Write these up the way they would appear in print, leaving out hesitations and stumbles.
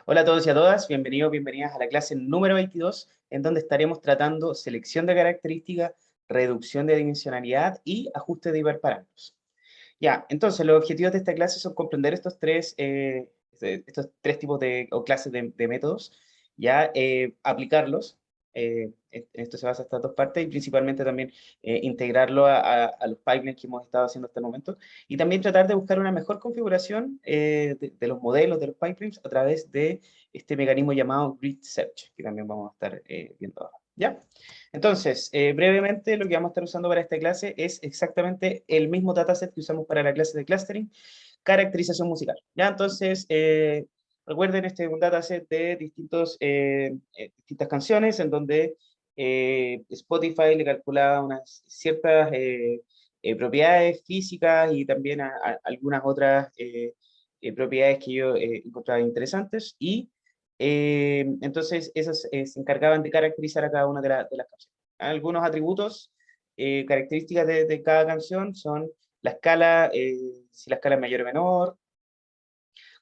Hola a todos y a todas, bienvenidos, bienvenidas a la clase número 22, en donde estaremos tratando selección de características, reducción de dimensionalidad y ajuste de hiperparámetros. Ya, entonces los objetivos de esta clase son comprender estos tres tipos o clases de métodos, ya aplicarlos, en esto se basa estas dos partes, y principalmente también integrarlo a los pipelines que hemos estado haciendo hasta el momento, y también tratar de buscar una mejor configuración de los modelos de los pipelines a través de este mecanismo llamado Grid Search, que también vamos a estar viendo ahora. ¿Ya? Entonces, brevemente, lo que vamos a estar usando para esta clase es exactamente el mismo dataset que usamos para la clase de clustering, caracterización musical. ¿Ya? Entonces, recuerden, este es un dataset de distintas canciones en donde Spotify le calculaba unas ciertas propiedades físicas y también algunas otras propiedades que yo encontraba interesantes y entonces, esas se encargaban de caracterizar a cada una de las canciones. Algunos atributos, características de cada canción son la escala, si la escala es mayor o menor,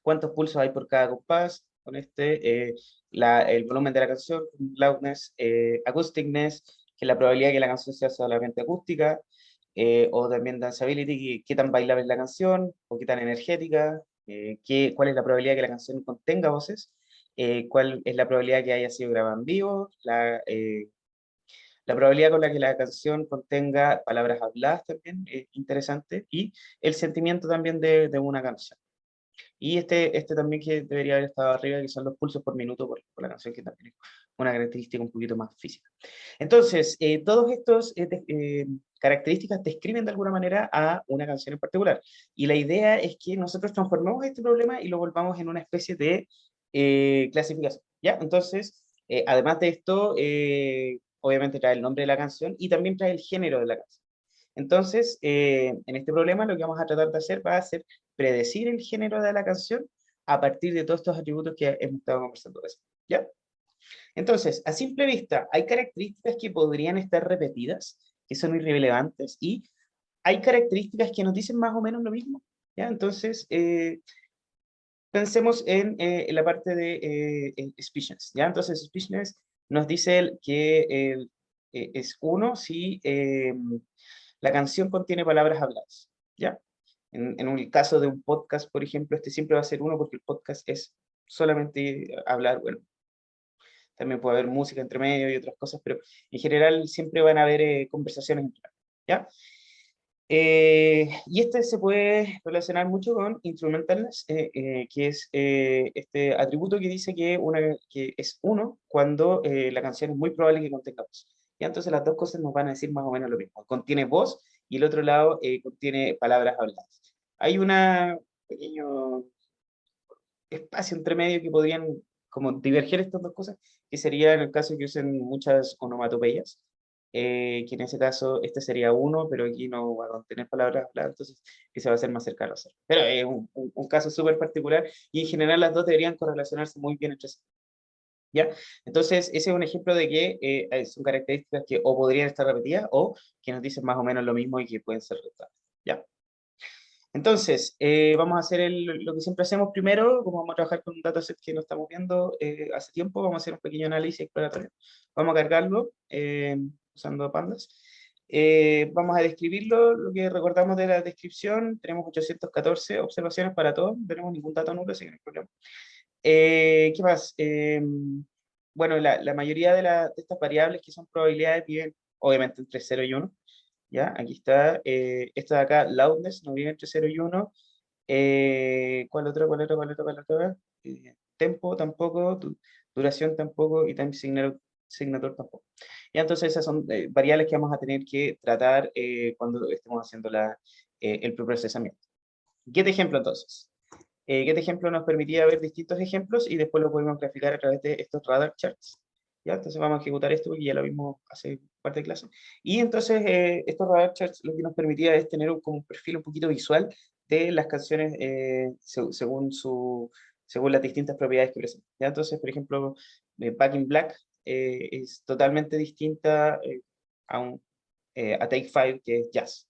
cuántos pulsos hay por cada compás, con el volumen de la canción, loudness, acousticness, que es la probabilidad de que la canción sea solamente acústica, o también danceability, qué tan bailable es la canción, o qué tan energética, cuál es la probabilidad de que la canción contenga voces, cuál es la probabilidad de que haya sido grabada en vivo, la probabilidad con la que la canción contenga palabras habladas también, interesante, y el sentimiento también de una canción. Y este también que debería haber estado arriba, que son los pulsos por minuto por la canción, que también es una característica un poquito más física. Entonces, todos estos características describen de alguna manera a una canción en particular. Y la idea es que nosotros transformemos este problema y lo volvamos en una especie de clasificación. ¿Ya? Entonces, además de esto, obviamente trae el nombre de la canción y también trae el género de la canción. Entonces, en este problema lo que vamos a tratar de hacer va a ser predecir el género de la canción a partir de todos estos atributos que hemos estado conversando recién. ¿Ya? Entonces, a simple vista, hay características que podrían estar repetidas, que son irrelevantes, y hay características que nos dicen más o menos lo mismo. ¿Ya? Entonces, pensemos en la parte de speechness. ¿Ya? Entonces, speechness nos dice que es uno si la canción contiene palabras habladas. ¿Ya? En un caso de un podcast, por ejemplo, este siempre va a ser uno porque el podcast es solamente hablar, bueno, también puede haber música entre medio y otras cosas, pero en general siempre van a haber conversaciones entre medio, ¿ya? Y este se puede relacionar mucho con instrumentalness, que es este atributo que dice que es uno cuando la canción es muy probable que contenga voz. ¿Ya? Entonces las dos cosas nos van a decir más o menos lo mismo. Contiene voz y el otro lado contiene palabras habladas. Hay un pequeño espacio entre medio que podrían como diverger estas dos cosas, que sería en el caso que usen muchas onomatopeyas, que en ese caso este sería uno, pero aquí no va a contener palabras habladas, entonces ese va a ser más cercano a cero. Pero es un caso súper particular y en general las dos deberían correlacionarse muy bien entre sí. ¿Ya? Entonces, ese es un ejemplo de que son características que o podrían estar repetidas o que nos dicen más o menos lo mismo y que pueden ser restadas. ¿Ya? Entonces, vamos a hacer lo que siempre hacemos primero, como vamos a trabajar con un dataset que no estamos viendo hace tiempo, vamos a hacer un pequeño análisis exploratorio. Vamos a cargarlo usando pandas. Vamos a describirlo, lo que recordamos de la descripción, tenemos 814 observaciones para todo, no tenemos ningún dato nulo, así que no hay problema. ¿Qué más? Bueno, la mayoría de estas variables que son probabilidades viven obviamente entre 0 y 1. ¿Ya? Aquí está, esta de acá, loudness, no viene entre 0 y 1. ¿Cuál otra? ¿Cuál otra? ¿Cuál otra? ¿Cuál otra? Tempo tampoco, duración tampoco y time signature tampoco. Ya, entonces esas son variables que vamos a tener que tratar cuando estemos haciendo el preprocesamiento. Get ejemplo entonces. Get ejemplo nos permitía ver distintos ejemplos y después lo podemos graficar a través de estos radar charts. ¿Ya? Entonces vamos a ejecutar esto porque ya lo vimos hace parte de clase. Y entonces estos radar charts lo que nos permitía es tener como un perfil un poquito visual de las canciones según las distintas propiedades que presentan. ¿Ya? Entonces, por ejemplo, Back in Black es totalmente distinta a Take Five, que es jazz.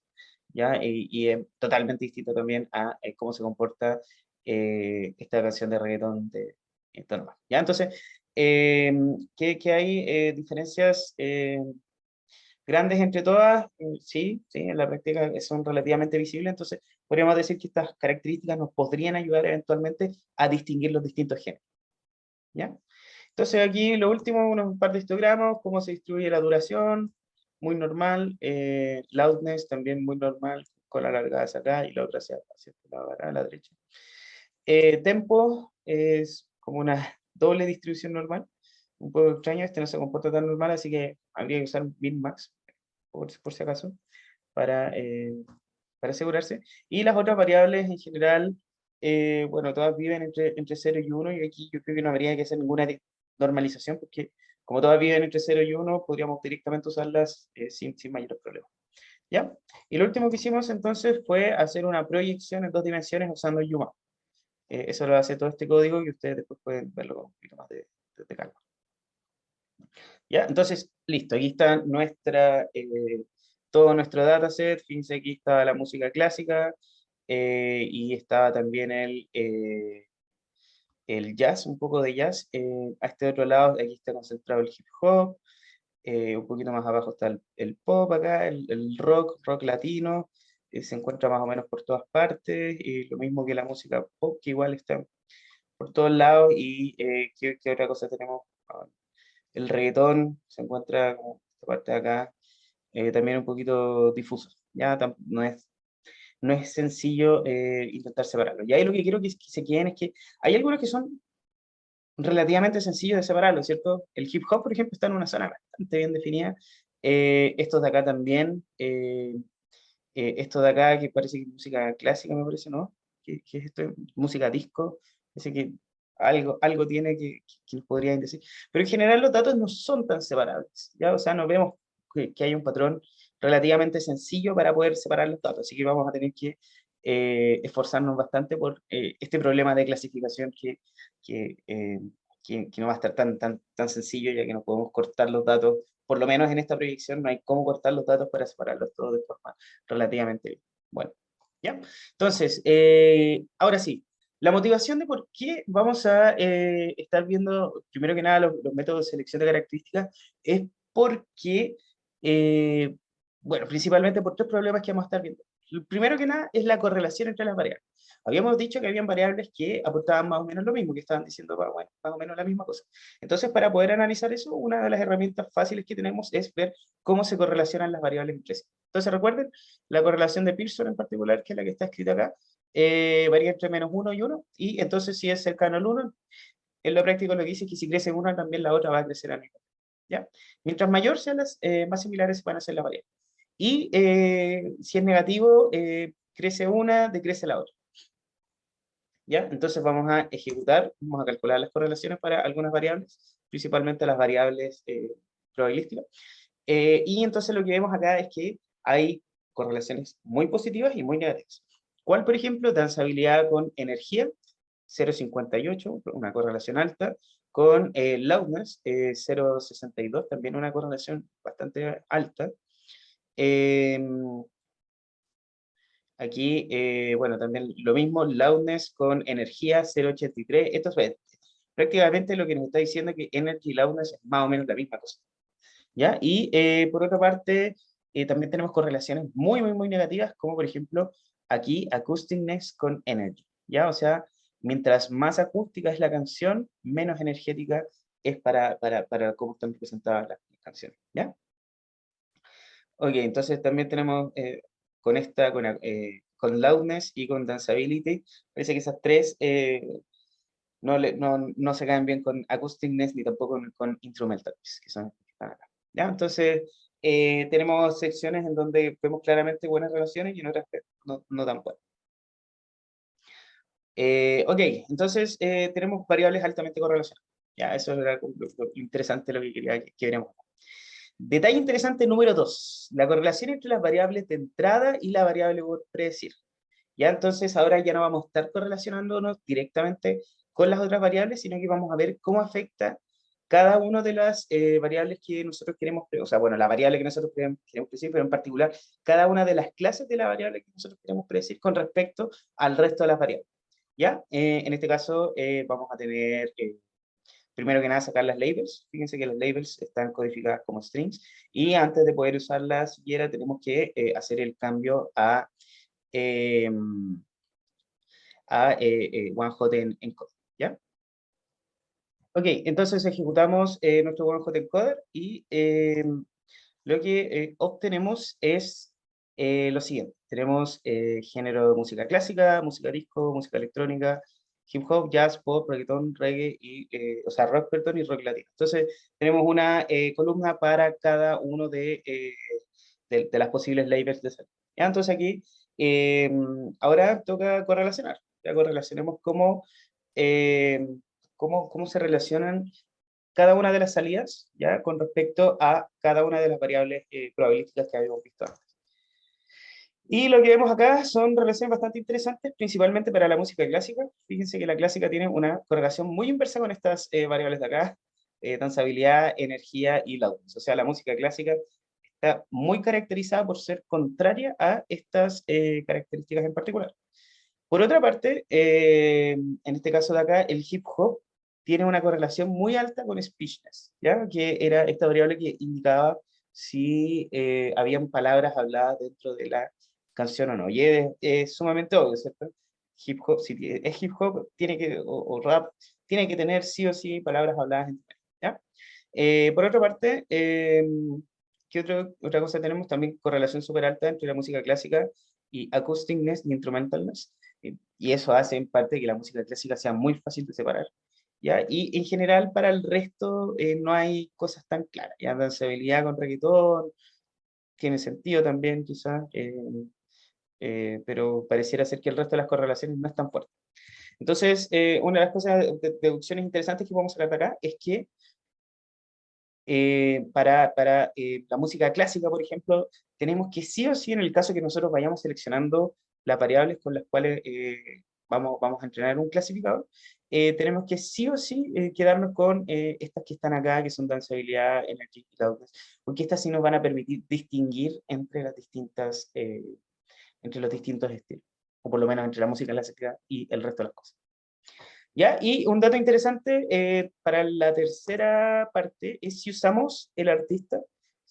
¿Ya? Y es totalmente distinto también a cómo se comporta esta canción de reggaetón Esto no va. ¿Ya? Entonces, que hay diferencias grandes entre todas, sí, sí, en la práctica son relativamente visibles, entonces podríamos decir que estas características nos podrían ayudar eventualmente a distinguir los distintos genes. ¿Ya? Entonces aquí lo último, un par de histogramas, cómo se distribuye la duración, muy normal, loudness también muy normal, con la largada hacia acá y la otra hacia la derecha. Tempo es como una doble distribución normal, un poco extraño, este no se comporta tan normal, así que habría que usar min-max, por si acaso, para, eh, para asegurarse. Y las otras variables en general, bueno, todas viven entre 0 y 1, y aquí yo creo que no habría que hacer ninguna normalización, porque como todas viven entre 0 y 1, podríamos directamente usarlas sin mayores problemas. ¿Ya? Y lo último que hicimos entonces fue hacer una proyección en 2 dimensiones usando UMAP. Eso lo hace todo este código y ustedes después pueden verlo con un poquito más de calma. ¿Ya? Entonces, listo, aquí está todo nuestro dataset. Fíjense, aquí está la música clásica y está también el jazz, un poco de jazz. A este otro lado, aquí está concentrado el hip hop. Un poquito más abajo está el pop acá, el rock latino. Se encuentra más o menos por todas partes. Y lo mismo que la música pop, que igual está por todos lados. Y ¿qué otra cosa tenemos? Ah, el reggaetón se encuentra como esta parte de acá, también un poquito difuso. Ya no es sencillo intentar separarlo. Y ahí lo que quiero que se queden es que hay algunos que son relativamente sencillos de separarlo, ¿cierto? El hip hop, por ejemplo, está en una zona bastante bien definida. Estos de acá también. Esto de acá, que parece que es música clásica, me parece, ¿no? ¿Qué es esto? Música disco. Parece que algo tiene que nos podrían decir. Pero en general los datos no son tan separables, ¿ya? O sea, no vemos que hay un patrón relativamente sencillo para poder separar los datos. Así que vamos a tener que esforzarnos bastante por este problema de clasificación que, eh, que no va a estar tan sencillo, ya que no podemos cortar los datos. Por lo menos en esta proyección no hay cómo cortar los datos para separarlos todos de forma relativamente bien. Bueno, ¿ya? Entonces, ahora sí, la motivación de por qué vamos a estar viendo, primero que nada, los métodos de selección de características, es porque, eh, bueno, principalmente por 3 problemas que vamos a estar viendo. El primero que nada es la correlación entre las variables. Habíamos dicho que habían variables que aportaban más o menos lo mismo, que estaban diciendo bueno, más o menos la misma cosa. Entonces, para poder analizar eso, una de las herramientas fáciles que tenemos es ver cómo se correlacionan las variables entre sí. Entonces, recuerden, la correlación de Pearson en particular, que es la que está escrita acá, varía entre -1 y 1, y entonces si es cercano al 1, en lo práctico lo que dice es que si crece una, también la otra va a crecer al mismo tiempo, ¿ya? Mientras mayor sean más similares van a ser las variables. Y si es negativo, crece una, decrece la otra. ¿Ya? Entonces vamos a ejecutar, vamos a calcular las correlaciones para algunas variables, principalmente las variables probabilísticas. Y entonces lo que vemos acá es que hay correlaciones muy positivas y muy negativas. ¿Cuál, por ejemplo? Danzabilidad con energía, 0,58, una correlación alta, con loudness, 0,62, también una correlación bastante alta. Eh, Aquí, bueno, también lo mismo, loudness con energía 0,83. Esto es prácticamente lo que nos está diciendo que energy y loudness es más o menos la misma cosa. ¿Ya? Y por otra parte, también tenemos correlaciones muy negativas, como por ejemplo aquí acousticness con energy. ¿Ya? O sea, mientras más acústica es la canción, menos energética es para cómo están representadas las canciones. ¿Ya? Ok, entonces también tenemos con loudness y con danceability, parece que esas tres no se caen bien con acousticness ni tampoco con instrumentalness, que son las que están acá. ¿Ya? Entonces, tenemos secciones en donde vemos claramente buenas relaciones y en otras que no tan buenas. Ok, entonces tenemos variables altamente correlacionadas. Ya, eso era lo interesante, lo que quería que veremos. Detalle interesante número 2, la correlación entre las variables de entrada y la variable por predecir. Ya entonces ahora ya no vamos a estar correlacionándonos directamente con las otras variables, sino que vamos a ver cómo afecta cada una de las variables que nosotros queremos, o sea, bueno, la variable que nosotros queremos predecir, pero en particular cada una de las clases de la variable que nosotros queremos predecir con respecto al resto de las variables. ¿Ya? En este caso vamos a tener primero que nada sacar las labels. Fíjense que las labels están codificadas como strings, y antes de poder usarlas siquiera tenemos que hacer el cambio eh, a one hot encoder, ¿ya? Ok, entonces ejecutamos nuestro one hot encoder y lo que obtenemos es lo siguiente. Tenemos género de música clásica, música disco, música electrónica, hip hop, jazz, pop, reggaeton, reggae, o sea, rock, perdón, y rock latino. Entonces, tenemos una columna para cada uno de las posibles labels de salida. ¿Ya? Entonces aquí, eh, ahora toca correlacionar. Ya correlacionemos eh, cómo se relacionan cada una de las salidas, ¿ya? Con respecto a cada una de las variables probabilísticas que habíamos visto antes. Y lo que vemos acá son relaciones bastante interesantes, principalmente para la música clásica. Fíjense que la clásica tiene una correlación muy inversa con estas variables de acá, danzabilidad, energía y loudness. O sea, la música clásica está muy caracterizada por ser contraria a estas características en particular. Por otra parte, en este caso de acá, el hip hop tiene una correlación muy alta con speechness, ¿ya? Que era esta variable que indicaba si habían palabras habladas dentro de la canción o no. Y es sumamente obvio, ¿cierto? Hip hop, si es hip hop, o rap, tiene que tener sí o sí palabras habladas, ¿ya? Por otra parte, otra cosa tenemos? También correlación súper alta entre la música clásica y acousticness y instrumentalness, y eso hace en parte que la música clásica sea muy fácil de separar, ¿ya? Y en general para el resto no hay cosas tan claras, ¿ya? Danzabilidad con reggaetón tiene sentido también quizás, pero pareciera ser que el resto de las correlaciones no es tan fuerte. Entonces, una de las cosas, deducciones interesantes que podemos sacar de acá es que para la música clásica, por ejemplo, tenemos que sí o sí, en el caso que nosotros vayamos seleccionando las variables con las cuales vamos a entrenar un clasificador, tenemos que sí o sí quedarnos con estas que están acá, que son danzabilidad, energy y loudness, porque estas sí nos van a permitir distinguir entre los distintos estilos, o por lo menos entre la música clásica y el resto de las cosas. ¿Ya? Y un dato interesante para la tercera parte es si usamos el artista.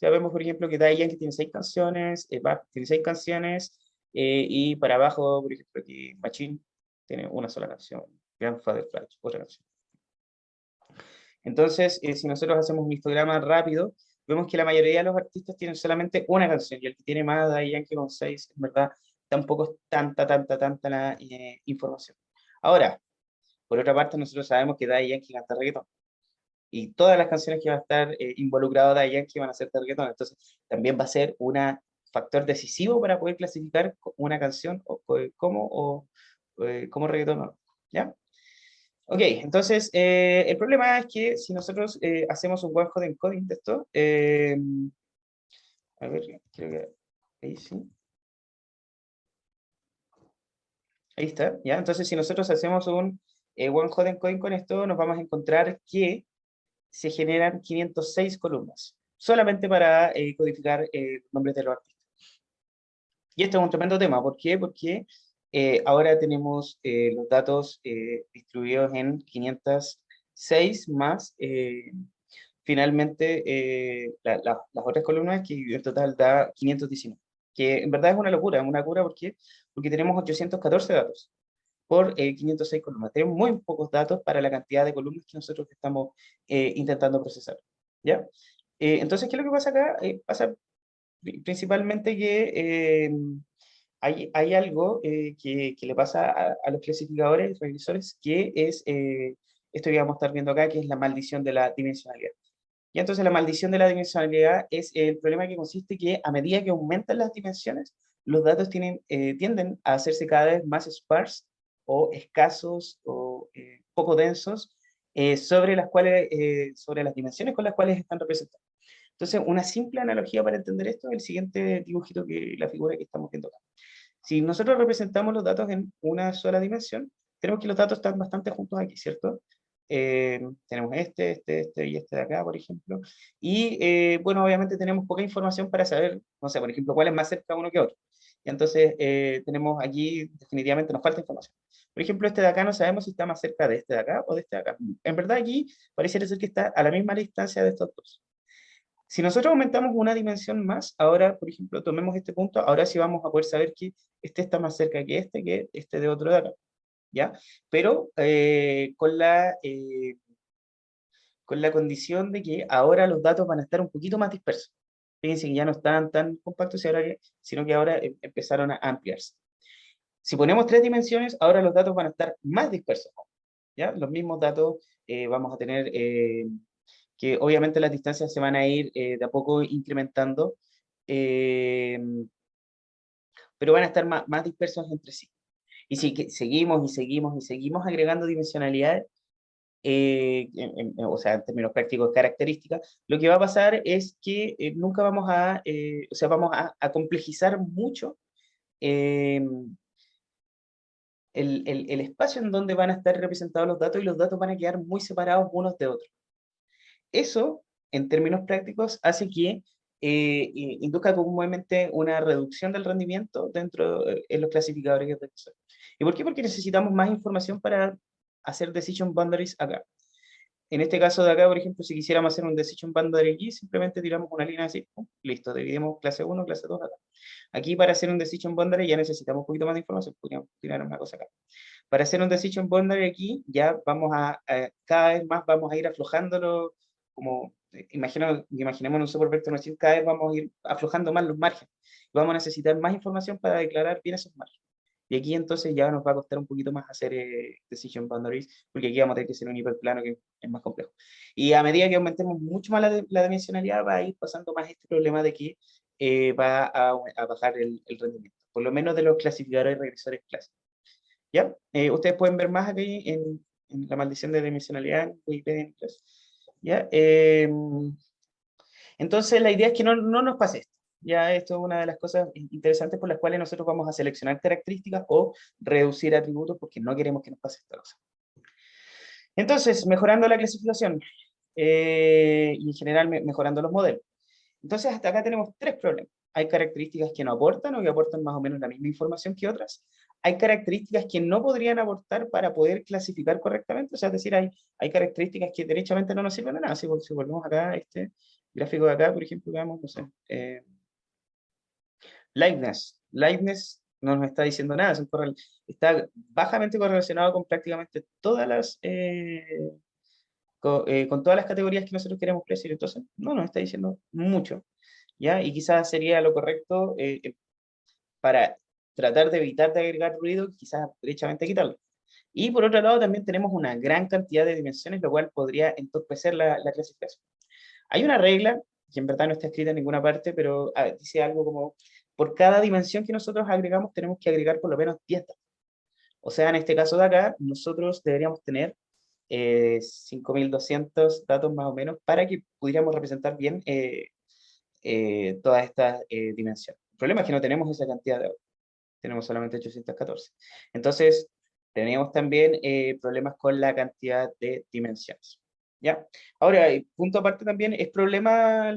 Ya vemos, por ejemplo, que Daddy Yankee tiene 6 canciones, tiene 6 canciones, y para abajo, por ejemplo, aquí Machine tiene una sola canción, Grandfather Flash, otra canción. Entonces, si nosotros hacemos un histograma rápido, vemos que la mayoría de los artistas tienen solamente una canción, y el que tiene más, Daddy Yankee con 6, en verdad, tampoco es tanta la información. Ahora, por otra parte, nosotros sabemos que Daddy Yankee canta reggaetón. Y todas las canciones que van a estar involucradas Daddy Yankee van a ser de reggaetón. Entonces, también va a ser un factor decisivo para poder clasificar una canción como reggaetón o no. ¿Ya? Ok, entonces, el problema es que si nosotros hacemos un one hot encoding de esto, a ver, creo que ahí sí. Ahí está, ¿ya? Entonces, si nosotros hacemos un one hot encoding con esto, nos vamos a encontrar que se generan 506 columnas, solamente para codificar nombres de los artistas. Y esto es un tremendo tema, ¿por qué? Porque ahora tenemos los datos distribuidos en 506 más finalmente las otras columnas, que en total da 519, que en verdad es una locura, ¿por qué? Porque tenemos 814 datos por 506 columnas. Tenemos muy pocos datos para la cantidad de columnas que nosotros estamos intentando procesar, ¿ya? Entonces, ¿qué es lo que pasa acá? Pasa principalmente que hay algo que le pasa a los clasificadores, regresores, que es esto que vamos a estar viendo acá, que es la maldición de la dimensionalidad. Y entonces la maldición de la dimensionalidad es el problema que consiste que a medida que aumentan las dimensiones, los datos tienden a hacerse cada vez más sparse o escasos o poco densos sobre las dimensiones con las cuales están representados. Entonces, una simple analogía para entender esto es el siguiente dibujito, la figura que estamos viendo acá. Si nosotros representamos los datos en una sola dimensión, tenemos que los datos están bastante juntos aquí, ¿cierto? Tenemos este y este de acá, por ejemplo. Y bueno, obviamente tenemos poca información para saber, no sé, por ejemplo, cuál es más cerca uno que otro. Y entonces tenemos aquí, definitivamente nos falta información. Por ejemplo, este de acá no sabemos si está más cerca de este de acá o de este de acá. En verdad aquí pareciera ser que está a la misma distancia de estos dos. Si nosotros aumentamos una dimensión más, ahora, por ejemplo, tomemos este punto, ahora sí vamos a poder saber que este está más cerca que este de otro de acá, ¿ya? Pero con la condición de que ahora los datos van a estar un poquito más dispersos. Fíjense que ya no están tan compactos, sino que ahora empezaron a ampliarse. Si ponemos tres dimensiones, ahora los datos van a estar más dispersos, ¿ya? Los mismos datos vamos a tener que obviamente las distancias se van a ir de a poco incrementando, eh, pero van a estar más dispersos entre sí. Y si seguimos y seguimos y seguimos agregando dimensionalidad, o sea, en términos prácticos, características, lo que va a pasar es que nunca vamos o sea, vamos a complejizar mucho eh, el espacio en donde van a estar representados los datos y los datos van a quedar muy separados unos de otros. Eso, en términos prácticos, hace que induzca comúnmente una reducción del rendimiento dentro en los clasificadores de Excel. ¿Y por qué? Porque necesitamos más información para hacer decision boundaries acá. En este caso de acá, por ejemplo, si quisiéramos hacer un decision boundary aquí, simplemente tiramos una línea así, ¡pum! Listo, dividimos clase 1, clase 2 acá. Aquí para hacer un decision boundary ya necesitamos un poquito más de información, podríamos tirar una cosa acá. Para hacer un decision boundary aquí, ya vamos cada vez más vamos a ir aflojándolo, como, imaginemos un supervector, cada vez vamos a ir aflojando más los márgenes. Vamos a necesitar más información para declarar bien esos márgenes. Y aquí entonces ya nos va a costar un poquito más hacer decision boundaries, porque aquí vamos a tener que hacer un hiperplano que es más complejo. Y a medida que aumentemos mucho más la dimensionalidad, va a ir pasando más este problema de que va a bajar el rendimiento, por lo menos de los clasificadores y regresores clásicos. ¿Ya? Ustedes pueden ver más aquí en la maldición de dimensionalidad en Wikipedia en inglés. ¿Ya? Entonces, la idea es que no nos pase esto. Ya, esto es una de las cosas interesantes por las cuales nosotros vamos a seleccionar características o reducir atributos porque no queremos que nos pase esta cosa. Entonces, mejorando la clasificación y en general mejorando los modelos. Entonces, hasta acá tenemos tres problemas. Hay características que no aportan o que aportan más o menos la misma información que otras. Hay características que no podrían aportar para poder clasificar correctamente. O sea, es decir, hay características que derechamente no nos sirven de nada. Si volvemos acá a este gráfico de acá, por ejemplo, veamos, no sé, Liveness no nos está diciendo nada. Está bajamente correlacionado con prácticamente todas con todas las categorías que nosotros queremos predecir. Entonces, no nos está diciendo mucho. ¿Ya? Y quizás sería lo correcto para tratar de evitar de agregar ruido, quizás derechamente quitarlo. Y por otro lado, también tenemos una gran cantidad de dimensiones, lo cual podría entorpecer la clasificación. Hay una regla, que en verdad no está escrita en ninguna parte, pero dice algo como, por cada dimensión que nosotros agregamos, tenemos que agregar por lo menos 10 datos. O sea, en este caso de acá, nosotros deberíamos tener 5.200 datos más o menos para que pudiéramos representar bien todas estas dimensiones. El problema es que no tenemos esa cantidad de datos, tenemos solamente 814. Entonces, tenemos también problemas con la cantidad de dimensiones. ¿Ya? Ahora, punto aparte también, ¿es problema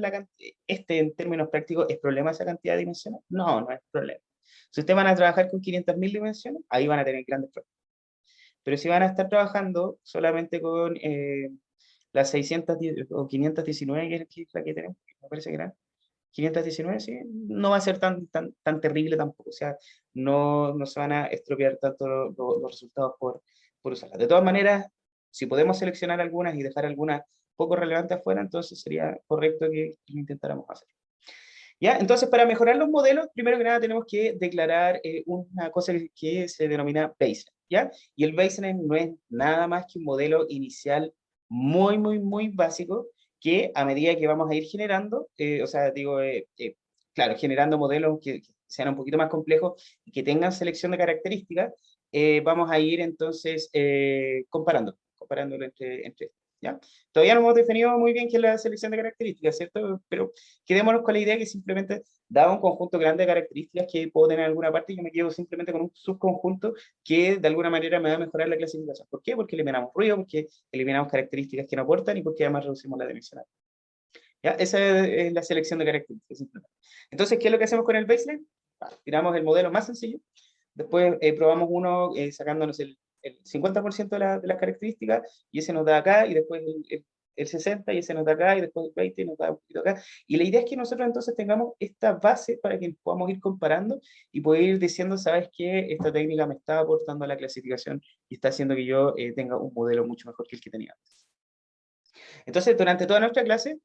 en términos prácticos, es problema esa cantidad de dimensiones? No, no es problema. Si ustedes van a trabajar con 500.000 dimensiones, ahí van a tener grandes problemas. Pero si van a estar trabajando solamente con las 610 o 519, que es la que tenemos, me parece que eran 519, sí, no va a ser tan terrible tampoco. O sea, no se van a estropear tanto los resultados por usarlas. De todas maneras, si podemos seleccionar algunas y dejar algunas poco relevantes afuera, entonces sería correcto que lo intentáramos hacer. ¿Ya? Entonces, para mejorar los modelos, primero que nada tenemos que declarar una cosa que se denomina baseline, ¿ya? Y el baseline no es nada más que un modelo inicial muy básico que a medida que vamos a ir generando, o sea, digo, claro, generando modelos que sean un poquito más complejos y que tengan selección de características, vamos a ir entonces comparándolo entre ¿ya? Todavía no hemos definido muy bien qué es la selección de características, ¿cierto? Pero quedémonos con la idea que simplemente, dado un conjunto grande de características que puedo tener en alguna parte, yo me quedo simplemente con un subconjunto que de alguna manera me va a mejorar la clasificación. ¿Por qué? Porque eliminamos ruido, porque eliminamos características que no aportan y porque además reducimos la dimensional. ¿Ya? Esa es la selección de características, simplemente. Entonces, ¿qué es lo que hacemos con el baseline? tiramos el modelo más sencillo, después probamos uno sacándonos el 50% de las características, y ese nos da acá, y después el 60, y ese nos da acá, y después el 20, y nos da un poquito acá. Y la idea es que nosotros entonces tengamos esta base para que podamos ir comparando y poder ir diciendo, ¿sabes qué? Esta técnica me está aportando a la clasificación y está haciendo que yo tenga un modelo mucho mejor que el que tenía antes. Entonces, durante toda nuestra clase,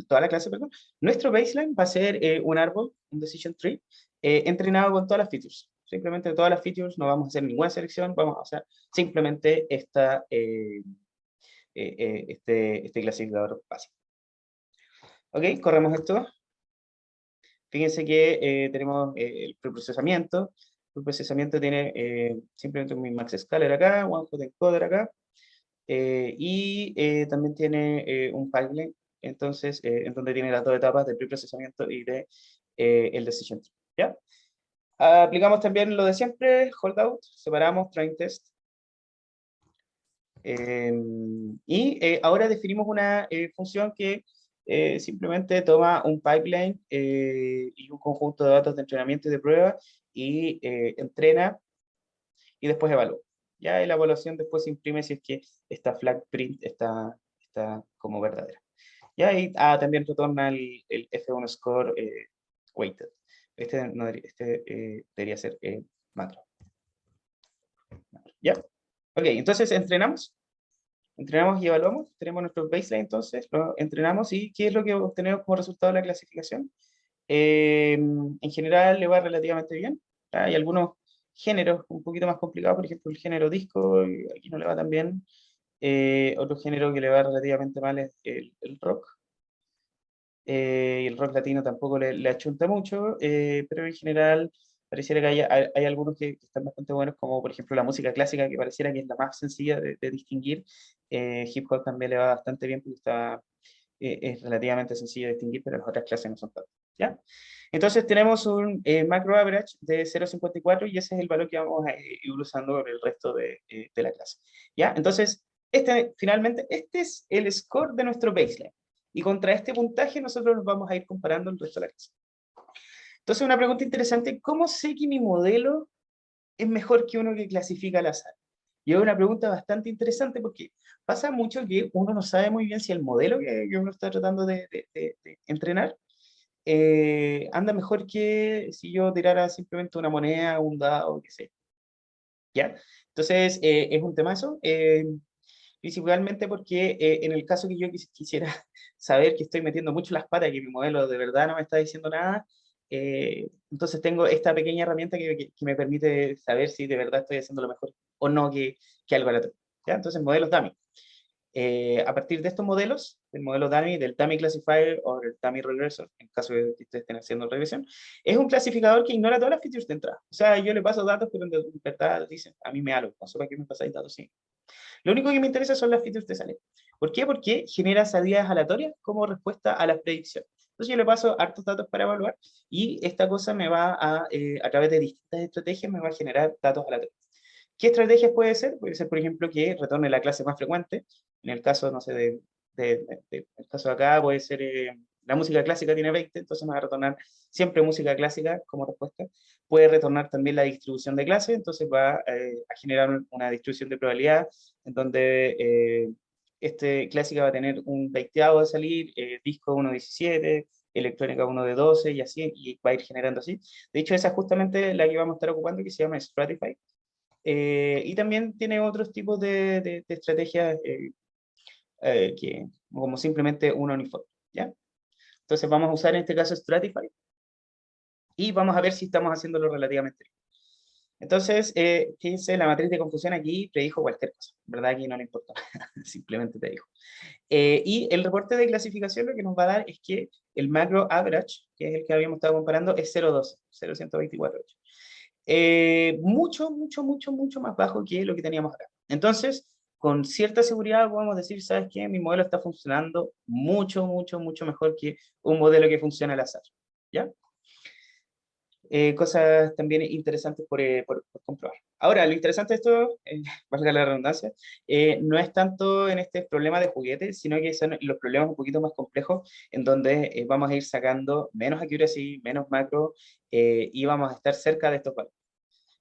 toda la clase, perdón, nuestro baseline va a ser un árbol, un decision tree, entrenado con todas las features. Simplemente todas las features, no vamos a hacer ninguna selección, vamos a hacer simplemente este clasificador básico. Ok, corremos esto. Fíjense que tenemos el preprocesamiento. El preprocesamiento tiene simplemente un min-max scaler acá, one hot encoder acá, y también tiene un pipeline, entonces, en donde tiene las dos etapas de preprocesamiento y de el decision tree, ¿ya? Aplicamos también lo de siempre, holdout, separamos, train test. Y ahora definimos una función que simplemente toma un pipeline y un conjunto de datos de entrenamiento y de prueba y entrena y después evalúa. Ya y la evaluación después se imprime si es que esta flag print está como verdadera. Ya y también retorna el F1 score weighted. Este, no, debería ser macro. ¿Ya? Ok, entonces entrenamos y evaluamos, tenemos nuestro baseline entonces, lo entrenamos y ¿qué es lo que obtenemos como resultado de la clasificación? En general le va relativamente bien. Hay algunos géneros un poquito más complicados, por ejemplo el género disco, aquí no le va tan bien. Otro género que le va relativamente mal es el rock. Y el rock latino tampoco le achunta mucho, pero en general pareciera que hay algunos que están bastante buenos, como por ejemplo la música clásica, que pareciera que es la más sencilla de distinguir. Hip hop también le va bastante bien porque es relativamente sencillo de distinguir, pero las otras clases no son tanto, ¿ya? Entonces tenemos un macro average de 0,54 y ese es el valor que vamos a ir usando por el resto de la clase, ¿ya? Entonces, finalmente, este es el score de nuestro baseline. Y contra este puntaje nosotros nos vamos a ir comparando el resto de la clase. Entonces, una pregunta interesante, ¿cómo sé que mi modelo es mejor que uno que clasifica al azar? Y es una pregunta bastante interesante porque pasa mucho que uno no sabe muy bien si el modelo que uno está tratando de entrenar anda mejor que si yo tirara simplemente una moneda, un dado, qué sé. ¿Ya? Entonces, es un temazo. Principalmente porque en el caso que yo quisiera saber que estoy metiendo mucho las patas, que mi modelo de verdad no me está diciendo nada, entonces tengo esta pequeña herramienta que me permite saber si de verdad estoy haciendo lo mejor o no que algo aleatorio. ¿Ya? Entonces, modelos dummy. A partir de estos modelos, del modelo dummy, del dummy classifier o del dummy regressor, en caso de que ustedes estén haciendo regresión, es un clasificador que ignora todas las features de entrada. O sea, yo le paso datos, pero en verdad dicen, a mí me da algo, no sé para qué me pasáis datos, sí. Lo único que me interesa son las features de salida. ¿Por qué? Porque genera salidas aleatorias como respuesta a las predicciones. Entonces yo le paso hartos datos para evaluar y esta cosa me va a través de distintas estrategias, me va a generar datos aleatorios. ¿Qué estrategias puede ser? Puede ser, por ejemplo, que retorne la clase más frecuente. En el caso, no sé, el caso de acá puede ser la música clásica tiene 20, entonces me va a retornar siempre música clásica como respuesta. Puede retornar también la distribución de clase, entonces va a generar una distribución de probabilidad en donde este clásica va a tener un 20avo de salir, disco 1,17, electrónica 1 de 12 y así, y va a ir generando así. De hecho, esa es justamente la que vamos a estar ocupando, que se llama Stratify. Y también tiene otros tipos de estrategias como simplemente un uniforme, ¿ya? Entonces vamos a usar en este caso Stratify y vamos a ver si estamos haciéndolo relativamente bien. Entonces, fíjense, la matriz de confusión aquí predijo cualquier cosa, ¿verdad? Aquí no le importa, simplemente te dijo. Y el reporte de clasificación lo que nos va a dar es que el macro average, que es el que habíamos estado comparando, es 0,12, 0,124,8. Mucho, mucho, mucho, mucho más bajo que lo que teníamos acá. Entonces, con cierta seguridad podemos decir, ¿sabes qué? Mi modelo está funcionando mucho, mucho, mucho mejor que un modelo que funciona al azar. ¿Ya? Cosas también interesantes por comprobar. Ahora, lo interesante de esto, valga la redundancia, no es tanto en este problema de juguetes, sino que son los problemas un poquito más complejos, en donde vamos a ir sacando menos accuracy, menos macro, y vamos a estar cerca de estos valores.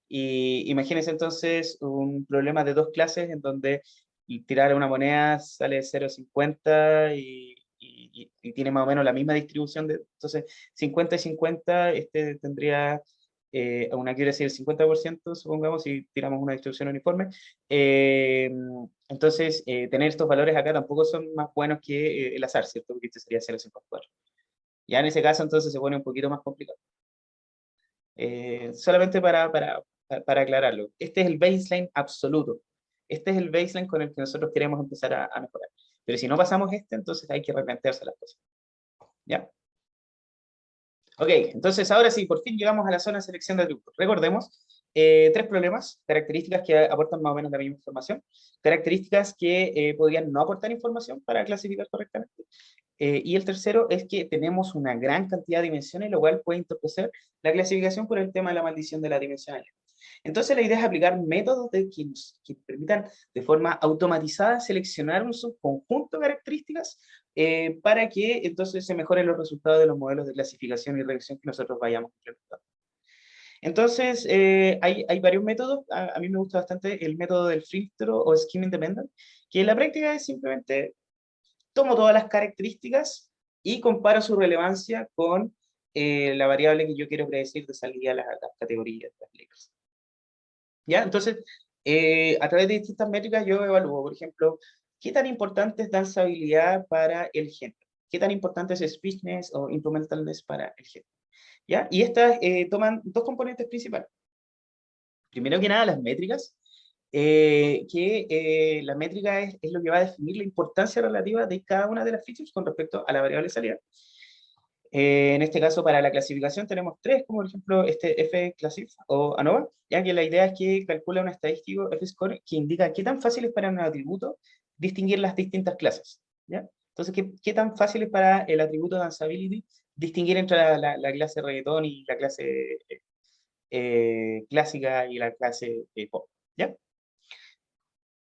Y imagínense entonces un problema de dos clases en donde tirar una moneda sale 0,50 y tiene más o menos la misma distribución. Entonces, 50 y 50, este tendría una accuracy del 50%, supongamos, si tiramos una distribución uniforme. Eh, entonces, tener estos valores acá tampoco son más buenos que el azar, ¿cierto? Porque este sería 0,54. Ya en ese caso, entonces se pone un poquito más complicado. Solamente para aclararlo, este es el baseline absoluto. Este es el baseline con el que nosotros queremos empezar a mejorar. Pero si no pasamos este, entonces hay que replantearse las cosas. ¿Ya? Ok, entonces ahora sí, por fin llegamos a la zona de selección de atributos. Recordemos, tres problemas, características que aportan más o menos la misma información, características que podrían no aportar información para clasificar correctamente, y el tercero es que tenemos una gran cantidad de dimensiones, lo cual puede entorpecer la clasificación por el tema de la maldición de la dimensionalidad. Entonces la idea es aplicar métodos que permitan de forma automatizada seleccionar un subconjunto de características para que entonces se mejoren los resultados de los modelos de clasificación y regresión que nosotros vayamos implementando. Entonces, hay varios métodos. A mí me gusta bastante el método del filtro o schema independent, que en la práctica es simplemente tomo todas las características y comparo su relevancia con la variable que yo quiero predecir de salida a las categorías de las letras. ¿Ya? Entonces, a través de distintas métricas yo evalúo, por ejemplo, qué tan importante es danzabilidad para el género, qué tan importante es speechness o implementalness para el género. ¿Ya? Y estas toman dos componentes principales. Primero que nada, las métricas, la métrica es lo que va a definir la importancia relativa de cada una de las features con respecto a la variable salida. En este caso, para la clasificación tenemos tres, como por ejemplo este F-Classif o ANOVA, ya que la idea es que calcula un estadístico F-Score que indica qué tan fácil es para un atributo distinguir las distintas clases. ¿Ya? Entonces, qué tan fácil es para el atributo danceability distinguir entre la clase reggaetón y la clase clásica y la clase pop. ¿Ya?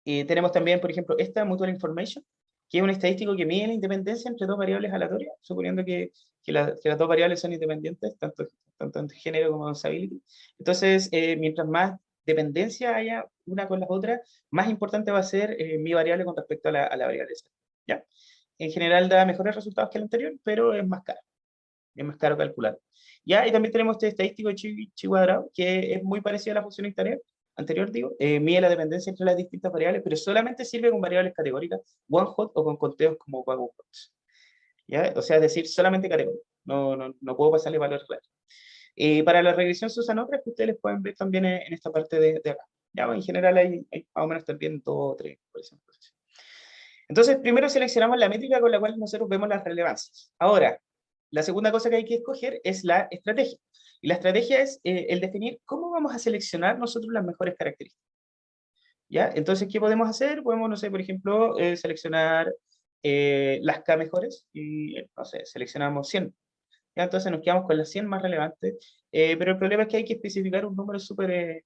Tenemos también, por ejemplo, esta Mutual Information, que es un estadístico que mide la independencia entre dos variables aleatorias, suponiendo que las dos variables son independientes, tanto en género como en usability. Entonces, mientras más dependencia haya una con la otra, más importante va a ser mi variable con respecto a la variable esa. ¿Ya? En general da mejores resultados que el anterior, pero es más caro calcular. ¿Ya? Y también tenemos este estadístico chi cuadrado, que es muy parecido a la función anterior digo, mide la dependencia entre las distintas variables, pero solamente sirve con variables categóricas, one hot o con conteos como one hot. ¿Ya? O sea, es decir, solamente categoría. No puedo pasarle valores reales. Para la regresión se usan otras que ustedes les pueden ver también en esta parte de acá. ¿Ya? En general hay más o menos también dos o tres, por ejemplo. Entonces, primero seleccionamos la métrica con la cual nosotros vemos las relevancias. Ahora, la segunda cosa que hay que escoger es la estrategia. Y la estrategia es el definir cómo vamos a seleccionar nosotros las mejores características. ¿Ya? Entonces, ¿qué podemos hacer? Podemos, no sé, por ejemplo, seleccionar las K mejores y, no sé, seleccionamos 100. ¿Ya? Entonces nos quedamos con las 100 más relevantes, pero el problema es que hay que especificar un número súper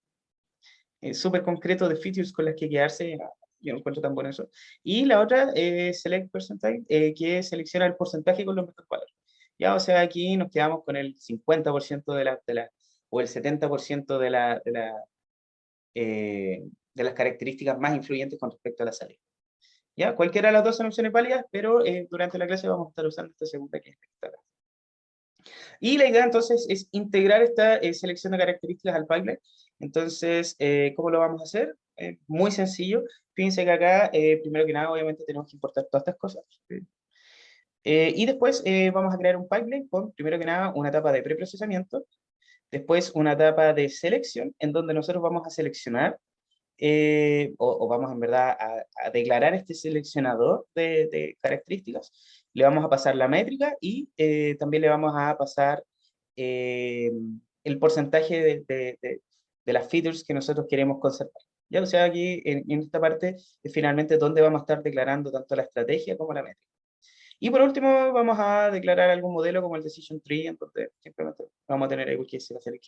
concreto de features con las que quedarse. Yo no encuentro tan bueno eso. Y la otra, Select Percentile, que selecciona el porcentaje con los mejores valores. Ya, o sea, aquí nos quedamos con el 50% o el 70% de las características más influyentes con respecto a la salida. ¿Ya? Cualquiera de las dos son opciones válidas, pero durante la clase vamos a estar usando esta segunda que es esta. Y la idea entonces es integrar esta selección de características al pipeline. Entonces, ¿cómo lo vamos a hacer? Muy sencillo. Fíjense que acá, primero que nada, obviamente tenemos que importar todas estas cosas. Y después vamos a crear un pipeline con, primero que nada, una etapa de preprocesamiento, después una etapa de selección, en donde nosotros vamos a seleccionar o vamos en verdad a declarar este seleccionador de características, le vamos a pasar la métrica y también le vamos a pasar eh, el porcentaje de las features que nosotros queremos conservar. ¿Ya? O sea, aquí en esta parte es finalmente donde vamos a estar declarando tanto la estrategia como la métrica. Y por último, vamos a declarar algún modelo como el Decision Tree, entonces simplemente vamos a tener algo que va a ser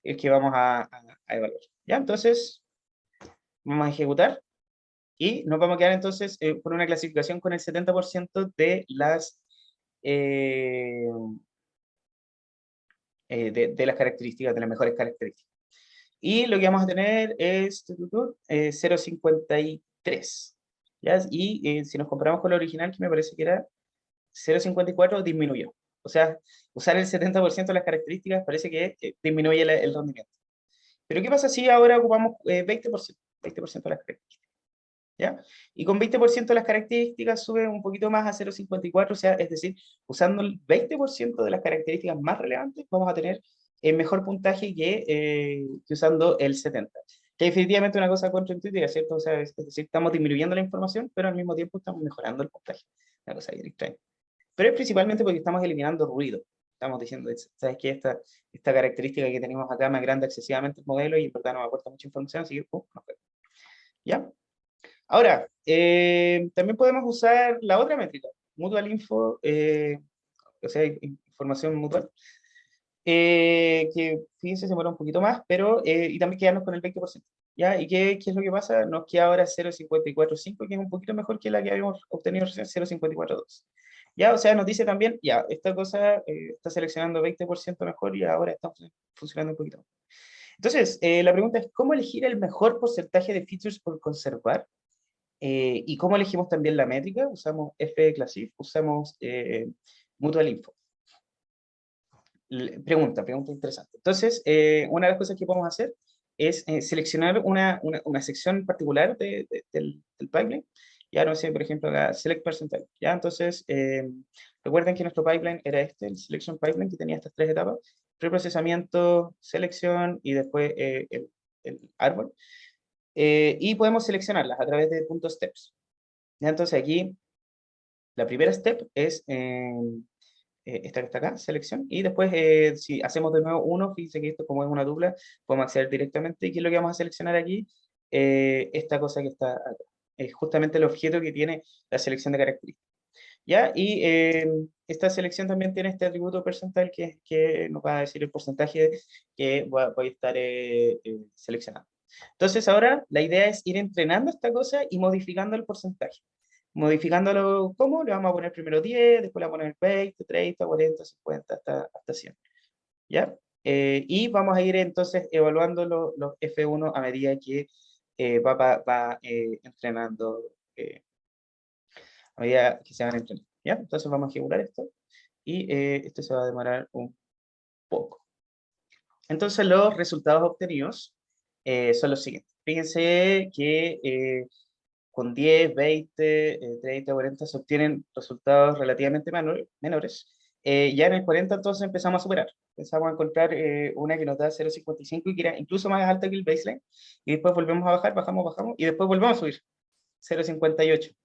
el que vamos a evaluar. ¿Ya? Entonces, vamos a ejecutar y nos vamos a quedar entonces con una clasificación con el 70% de eh, de las características, de las mejores características. Y lo que vamos a tener es 0,53. ¿Ya? Y si nos comparamos con la original, que me parece que era 0,54, disminuyó. O sea, usar el 70% de las características parece que disminuye el rendimiento. Pero ¿qué pasa si ahora ocupamos 20%, 20% de las características? ¿Ya? Y con 20% de las características sube un poquito más a 0,54, o sea, es decir, usando el 20% de las características más relevantes, vamos a tener el mejor puntaje que usando el 70%. Que definitivamente es una cosa contraintuitiva, ¿cierto? O sea, es decir, estamos disminuyendo la información, pero al mismo tiempo estamos mejorando el puntaje. Una cosa bien extraña. Pero es principalmente porque estamos eliminando ruido. Estamos diciendo, ¿sabes qué? Esta característica que tenemos acá me agranda excesivamente el modelo y en verdad nos aporta mucha información, así que, no fue. ¿Ya? Ahora, también podemos usar la otra métrica, Mutual Info, o sea, información mutual, que fíjense, se demora un poquito más, pero, y también quedarnos con el 20%. ¿Ya? ¿Y qué es lo que pasa? Nos queda ahora 0,545, que es un poquito mejor que la que habíamos obtenido recién, 0,542. ¿Ya? O sea, nos dice también, ya, esta cosa está seleccionando 20% mejor y ahora está funcionando un poquito más. Entonces, la pregunta es, ¿cómo elegir el mejor porcentaje de features por conservar? ¿Y cómo elegimos también la métrica? Usamos fclassif, usamos Mutual Info. Pregunta interesante. Entonces, una de las cosas que podemos hacer es seleccionar una sección particular del pipeline. Ya no sé, por ejemplo, la Select Percentile. Ya, entonces, recuerden que nuestro pipeline era el Selection Pipeline, que tenía estas tres etapas: preprocesamiento, selección y después el árbol. Y podemos seleccionarlas a través de puntos steps. Ya, entonces aquí, la primera step es esta que está acá, selección, y después si hacemos de nuevo uno, fíjense que esto como es una dupla, podemos acceder directamente, y ¿qué es lo que vamos a seleccionar aquí? Esta cosa que está acá. Es justamente el objeto que tiene la selección de características. ¿Ya? Y esta selección también tiene este atributo percentil que nos va a decir el porcentaje que voy a estar seleccionando. Entonces ahora la idea es ir entrenando esta cosa y modificando el porcentaje. Modificándolo, ¿cómo? Le vamos a poner primero 10, después le vamos a poner 20, 30, 40, 50, hasta 100. ¿Ya? Y vamos a ir entonces evaluando los F1 a medida que va entrenando, a medida que se van entrenando. ¿Ya? Entonces vamos a ejecutar esto y esto se va a demorar un poco. Entonces los resultados obtenidos son los siguientes. Fíjense que con 10, 20, 30, 40 se obtienen resultados relativamente menores. Ya en el 40 entonces empezamos a superar. Empezamos a encontrar una que nos da 0,55 y que era incluso más alta que el baseline. Y después volvemos a bajar, bajamos, y después volvemos a subir, 0,58.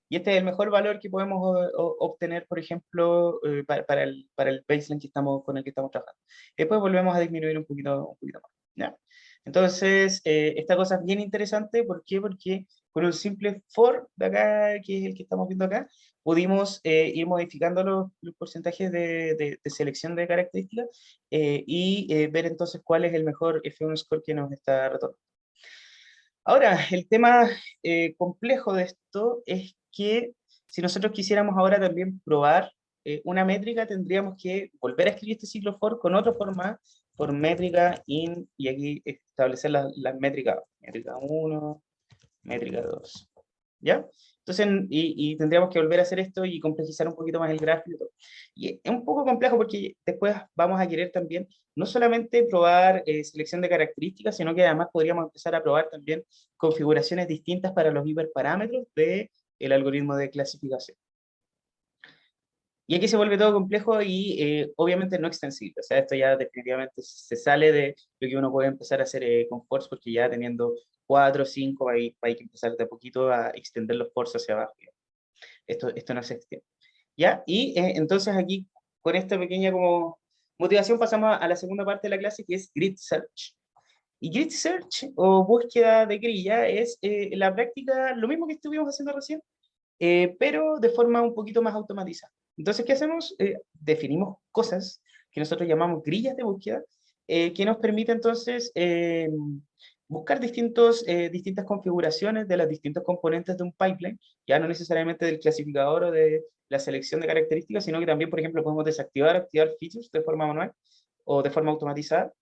Y este es el mejor valor que podemos obtener, por ejemplo, para el baseline con el que estamos trabajando. Después volvemos a disminuir un poquito más. ¿Ya? Entonces, esta cosa es bien interesante. ¿Por qué? Porque con un simple for de acá, que es el que estamos viendo acá, pudimos ir modificando los porcentajes de selección de características y ver entonces cuál es el mejor F1 score que nos está retornando. Ahora, el tema complejo de esto es que si nosotros quisiéramos ahora también probar una métrica, tendríamos que volver a escribir este ciclo for con otro format, por métrica in, y aquí establecer las métricas, métrica 1, métrica 2. ¿Ya? Entonces, y tendríamos que volver a hacer esto y complejizar un poquito más el gráfico y todo. Y es un poco complejo porque después vamos a querer también no solamente probar selección de características, sino que además podríamos empezar a probar también configuraciones distintas para los hiperparámetros del algoritmo de clasificación. Y aquí se vuelve todo complejo y obviamente no extensible. O sea, esto ya definitivamente se sale de lo que uno puede empezar a hacer con force, porque ya teniendo 4 o 5 hay que empezar de a poquito a extender los force hacia abajo. Esto no se extiende. ¿Ya? Y entonces aquí, con esta pequeña como motivación, pasamos a la segunda parte de la clase, que es Grid Search. Y Grid Search, o búsqueda de grilla, es la práctica, lo mismo que estuvimos haciendo recién, pero de forma un poquito más automatizada. Entonces, ¿qué hacemos? Definimos cosas que nosotros llamamos grillas de búsqueda, que nos permite entonces buscar distintas configuraciones de los distintos componentes de un pipeline, ya no necesariamente del clasificador o de la selección de características, sino que también, por ejemplo, podemos desactivar o activar features de forma manual o de forma automatizada.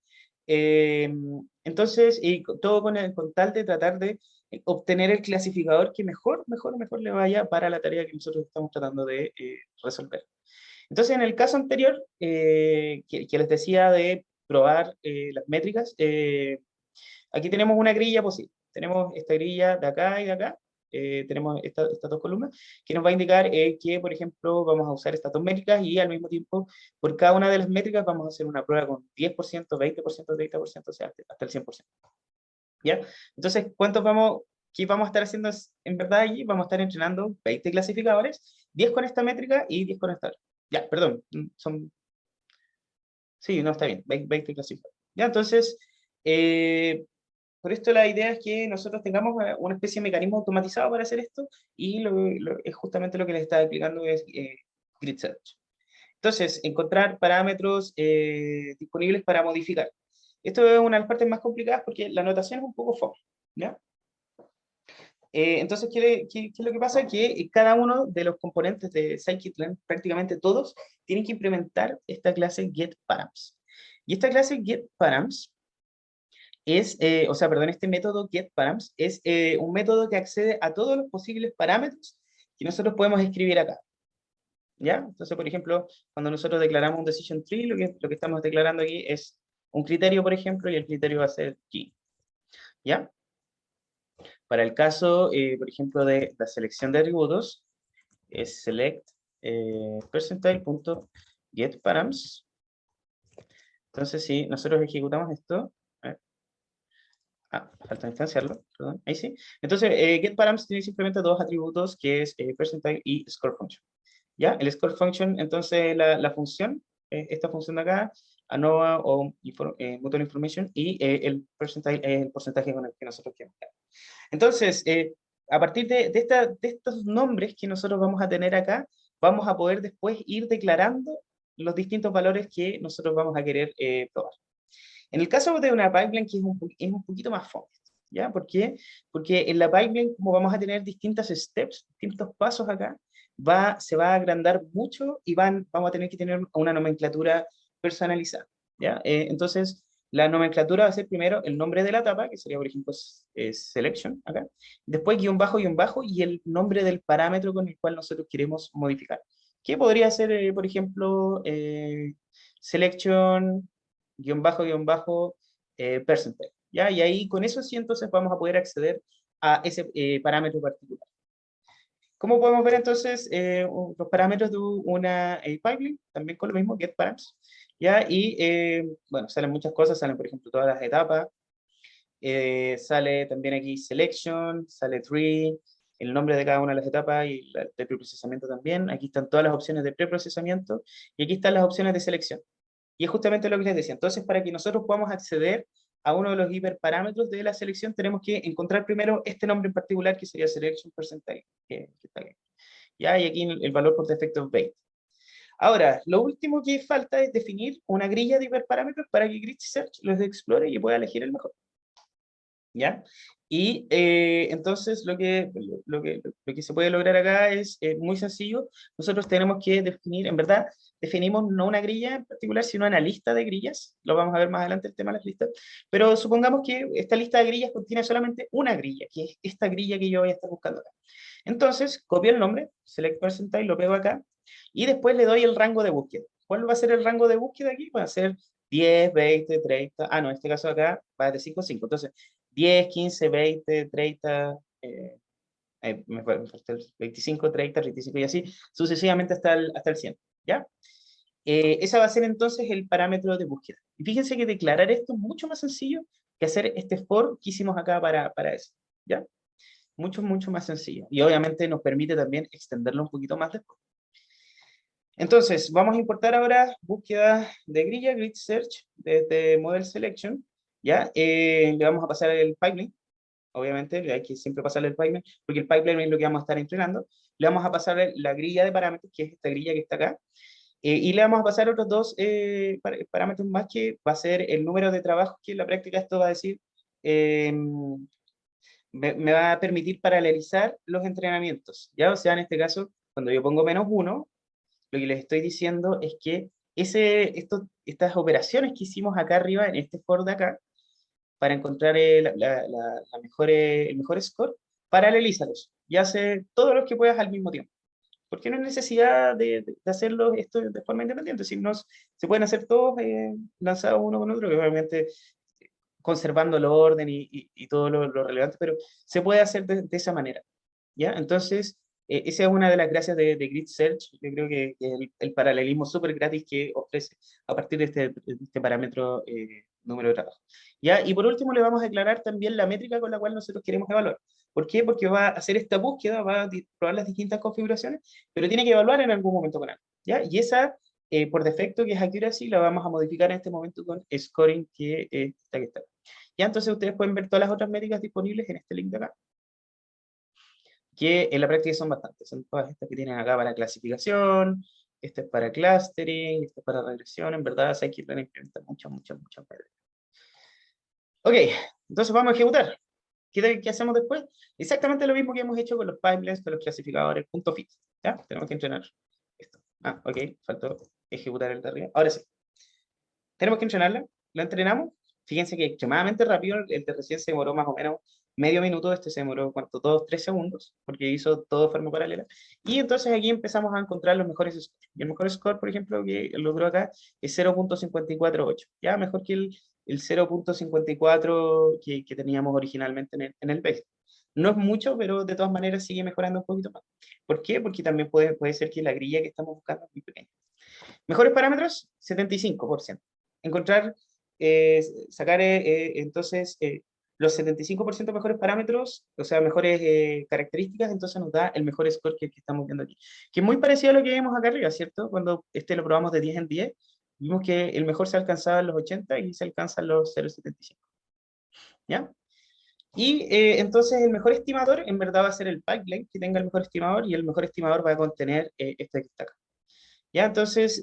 Eh, entonces, todo con tal de tratar de obtener el clasificador que mejor le vaya para la tarea que nosotros estamos tratando de resolver. Entonces, en el caso anterior, que les decía de probar las métricas, aquí tenemos una grilla posible. Tenemos esta grilla de acá y de acá. Tenemos estas dos columnas que nos va a indicar que, por ejemplo, vamos a usar estas dos métricas y al mismo tiempo, por cada una de las métricas vamos a hacer una prueba con 10%, 20%, 30%, o sea, hasta el 100%. ¿Ya? Entonces, ¿qué vamos a estar haciendo en verdad allí? Vamos a estar entrenando 20 clasificadores, 10 con esta métrica y 10 con esta otra. Ya, perdón, sí, no, está bien, 20 clasificadores. Ya, entonces, por esto la idea es que nosotros tengamos una especie de mecanismo automatizado para hacer esto y es justamente lo que les estaba explicando es Grid Search. Entonces, encontrar parámetros disponibles para modificar. Esto es una de las partes más complicadas porque la notación es un poco fome, ¿ya? Entonces, ¿qué es lo que pasa? Que cada uno de los componentes de scikit-learn, prácticamente todos, tienen que implementar esta clase getParams. Y esta clase getParams este método getParams es un método que accede a todos los posibles parámetros que nosotros podemos escribir acá. ¿Ya? Entonces, por ejemplo, cuando nosotros declaramos un decision tree, lo que estamos declarando aquí es un criterio, por ejemplo, y el criterio va a ser key. ¿Ya? Para el caso, por ejemplo, de la selección de atributos, es select percentile.getParams. Entonces, si nosotros ejecutamos esto, falta instanciarlo, perdón, ahí sí. Entonces, getParams tiene simplemente dos atributos, que es percentile y score function. ¿Ya? El score function, entonces, la función, esta función de acá, ANOVA o mutual information, y el percentile es el porcentaje con el que nosotros queremos. Entonces, a partir de estos nombres que nosotros vamos a tener acá, vamos a poder después ir declarando los distintos valores que nosotros vamos a querer probar. En el caso de una pipeline que es un poquito más fome, ¿ya? ¿Por qué? Porque en la pipeline, como vamos a tener distintas steps, distintos pasos acá, se va a agrandar mucho y vamos a tener que tener una nomenclatura personalizada, ¿ya? Entonces, la nomenclatura va a ser primero el nombre de la etapa, que sería, por ejemplo, selection, acá. Después guión bajo, y el nombre del parámetro con el cual nosotros queremos modificar. ¿Qué podría ser, por ejemplo, selection percentile, ¿ya? Y ahí con eso sí entonces vamos a poder acceder a ese parámetro particular. ¿Cómo podemos ver entonces los parámetros de una pipeline? También con lo mismo, getParams, ¿ya? Y bueno, salen muchas cosas, salen por ejemplo todas las etapas, sale también aquí selection, sale tree, el nombre de cada una de las etapas y de preprocesamiento también. Aquí están todas las opciones de preprocesamiento y aquí están las opciones de selección. Y es justamente lo que les decía. Entonces, para que nosotros podamos acceder a uno de los hiperparámetros de la selección, tenemos que encontrar primero este nombre en particular, que sería selection percentile, que está aquí. ¿Ya? Y aquí el valor por defecto es 20. Ahora, lo último que falta es definir una grilla de hiperparámetros para que Grid Search los explore y pueda elegir el mejor. ¿Ya? Y entonces lo que se puede lograr acá es muy sencillo. Nosotros tenemos que definir, en verdad, definimos no una grilla en particular, sino una lista de grillas. Lo vamos a ver más adelante el tema de las listas. Pero supongamos que esta lista de grillas contiene solamente una grilla, que es esta grilla que yo voy a estar buscando acá. Entonces, copio el nombre, select percentile, lo pego acá, y después le doy el rango de búsqueda. ¿Cuál va a ser el rango de búsqueda aquí? Va a ser 10, 20, 30, no, en este caso acá va de 5 a 5. Entonces, 10, 15, 20, 30, me falta el 25, 30, 35 y así, sucesivamente hasta el 100, ¿ya? Esa va a ser entonces el parámetro de búsqueda. Y fíjense que declarar esto es mucho más sencillo que hacer este for que hicimos acá para eso, ¿ya? Mucho más sencillo. Y obviamente nos permite también extenderlo un poquito más después. Entonces, vamos a importar ahora búsqueda de grilla, grid search, desde model selection, ¿ya? Le vamos a pasar el pipeline, obviamente, hay que siempre pasarle el pipeline, porque el pipeline es lo que vamos a estar entrenando. Le vamos a pasar la grilla de parámetros, que es esta grilla que está acá, y le vamos a pasar otros dos parámetros más, que va a ser el número de trabajos, que en la práctica esto va a decir, eh, me va a permitir paralelizar los entrenamientos, ¿ya? O sea, en este caso, cuando yo pongo -1, lo que les estoy diciendo es que estas operaciones que hicimos acá arriba, en este for de acá, para encontrar el mejor score, paralelízalos y hace todos los que puedas al mismo tiempo. Porque no hay necesidad de hacerlo esto de forma independiente, si no, se pueden hacer todos lanzados uno con otro, que obviamente conservando el orden y todo lo relevante, pero se puede hacer de esa manera, ¿ya? Entonces, esa es una de las gracias de Grid Search. Yo creo que el paralelismo súper gratis que ofrece a partir de este parámetro número de trabajo. ¿Ya? Y por último, le vamos a declarar también la métrica con la cual nosotros queremos evaluar. ¿Por qué? Porque va a hacer esta búsqueda, va a probar las distintas configuraciones, pero tiene que evaluar en algún momento con algo, ¿ya? Y esa, por defecto, que es accuracy, la vamos a modificar en este momento con scoring, que está aquí está. Ya, entonces ustedes pueden ver todas las otras métricas disponibles en este link de acá, que en la práctica son bastantes. Son todas estas que tienen acá para clasificación, este es para clustering, este es para regresión. En verdad, hay que implementar muchas métricas. Ok, entonces vamos a ejecutar. ¿Qué hacemos después? Exactamente lo mismo que hemos hecho con los pipelines, con los clasificadores, punto fit. ¿Ya? Tenemos que entrenar esto. Ok, faltó ejecutar el de arriba. Ahora sí. Tenemos que entrenarla, la entrenamos. Fíjense que extremadamente rápido, el de recién se demoró más o menos medio minuto, este se demoró, ¿cuánto? 2, 3 segundos, porque hizo todo de forma paralela. Y entonces aquí empezamos a encontrar los mejores scores. Y el mejor score, por ejemplo, que logró acá es 0.548, ya mejor que el 0.54 que teníamos originalmente en el base. No es mucho, pero de todas maneras sigue mejorando un poquito más. ¿Por qué? Porque también puede ser que la grilla que estamos buscando es muy pequeña. Mejores parámetros, 75%. Encontrar, sacar entonces los 75% mejores parámetros, o sea, mejores características, entonces nos da el mejor score que estamos viendo aquí. Que es muy parecido a lo que vimos acá arriba, ¿cierto? Cuando lo probamos de 10 en 10, vimos que el mejor se alcanzaba en los 80 y se alcanza en los 0.75. ¿Ya? Y entonces el mejor estimador en verdad va a ser el pipeline que tenga el mejor estimador, y el mejor estimador va a contener este que está acá. ¿Ya? Entonces,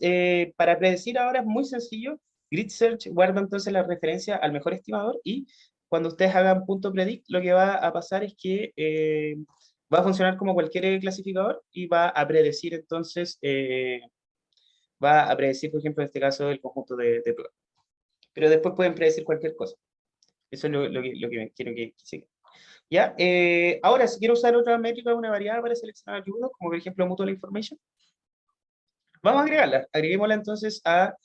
para predecir ahora es muy sencillo. Grid Search guarda entonces la referencia al mejor estimador, y cuando ustedes hagan punto .predict, lo que va a pasar es que va a funcionar como cualquier clasificador y va a predecir entonces, por ejemplo, en este caso, el conjunto de pruebas. Pero después pueden predecir cualquier cosa. Eso es lo que quiero que siga. ¿Ya? Ahora, si quiero usar otra métrica, una variable para seleccionar algunos, como por ejemplo Mutual Information, vamos a agregarla. Agreguémosla entonces a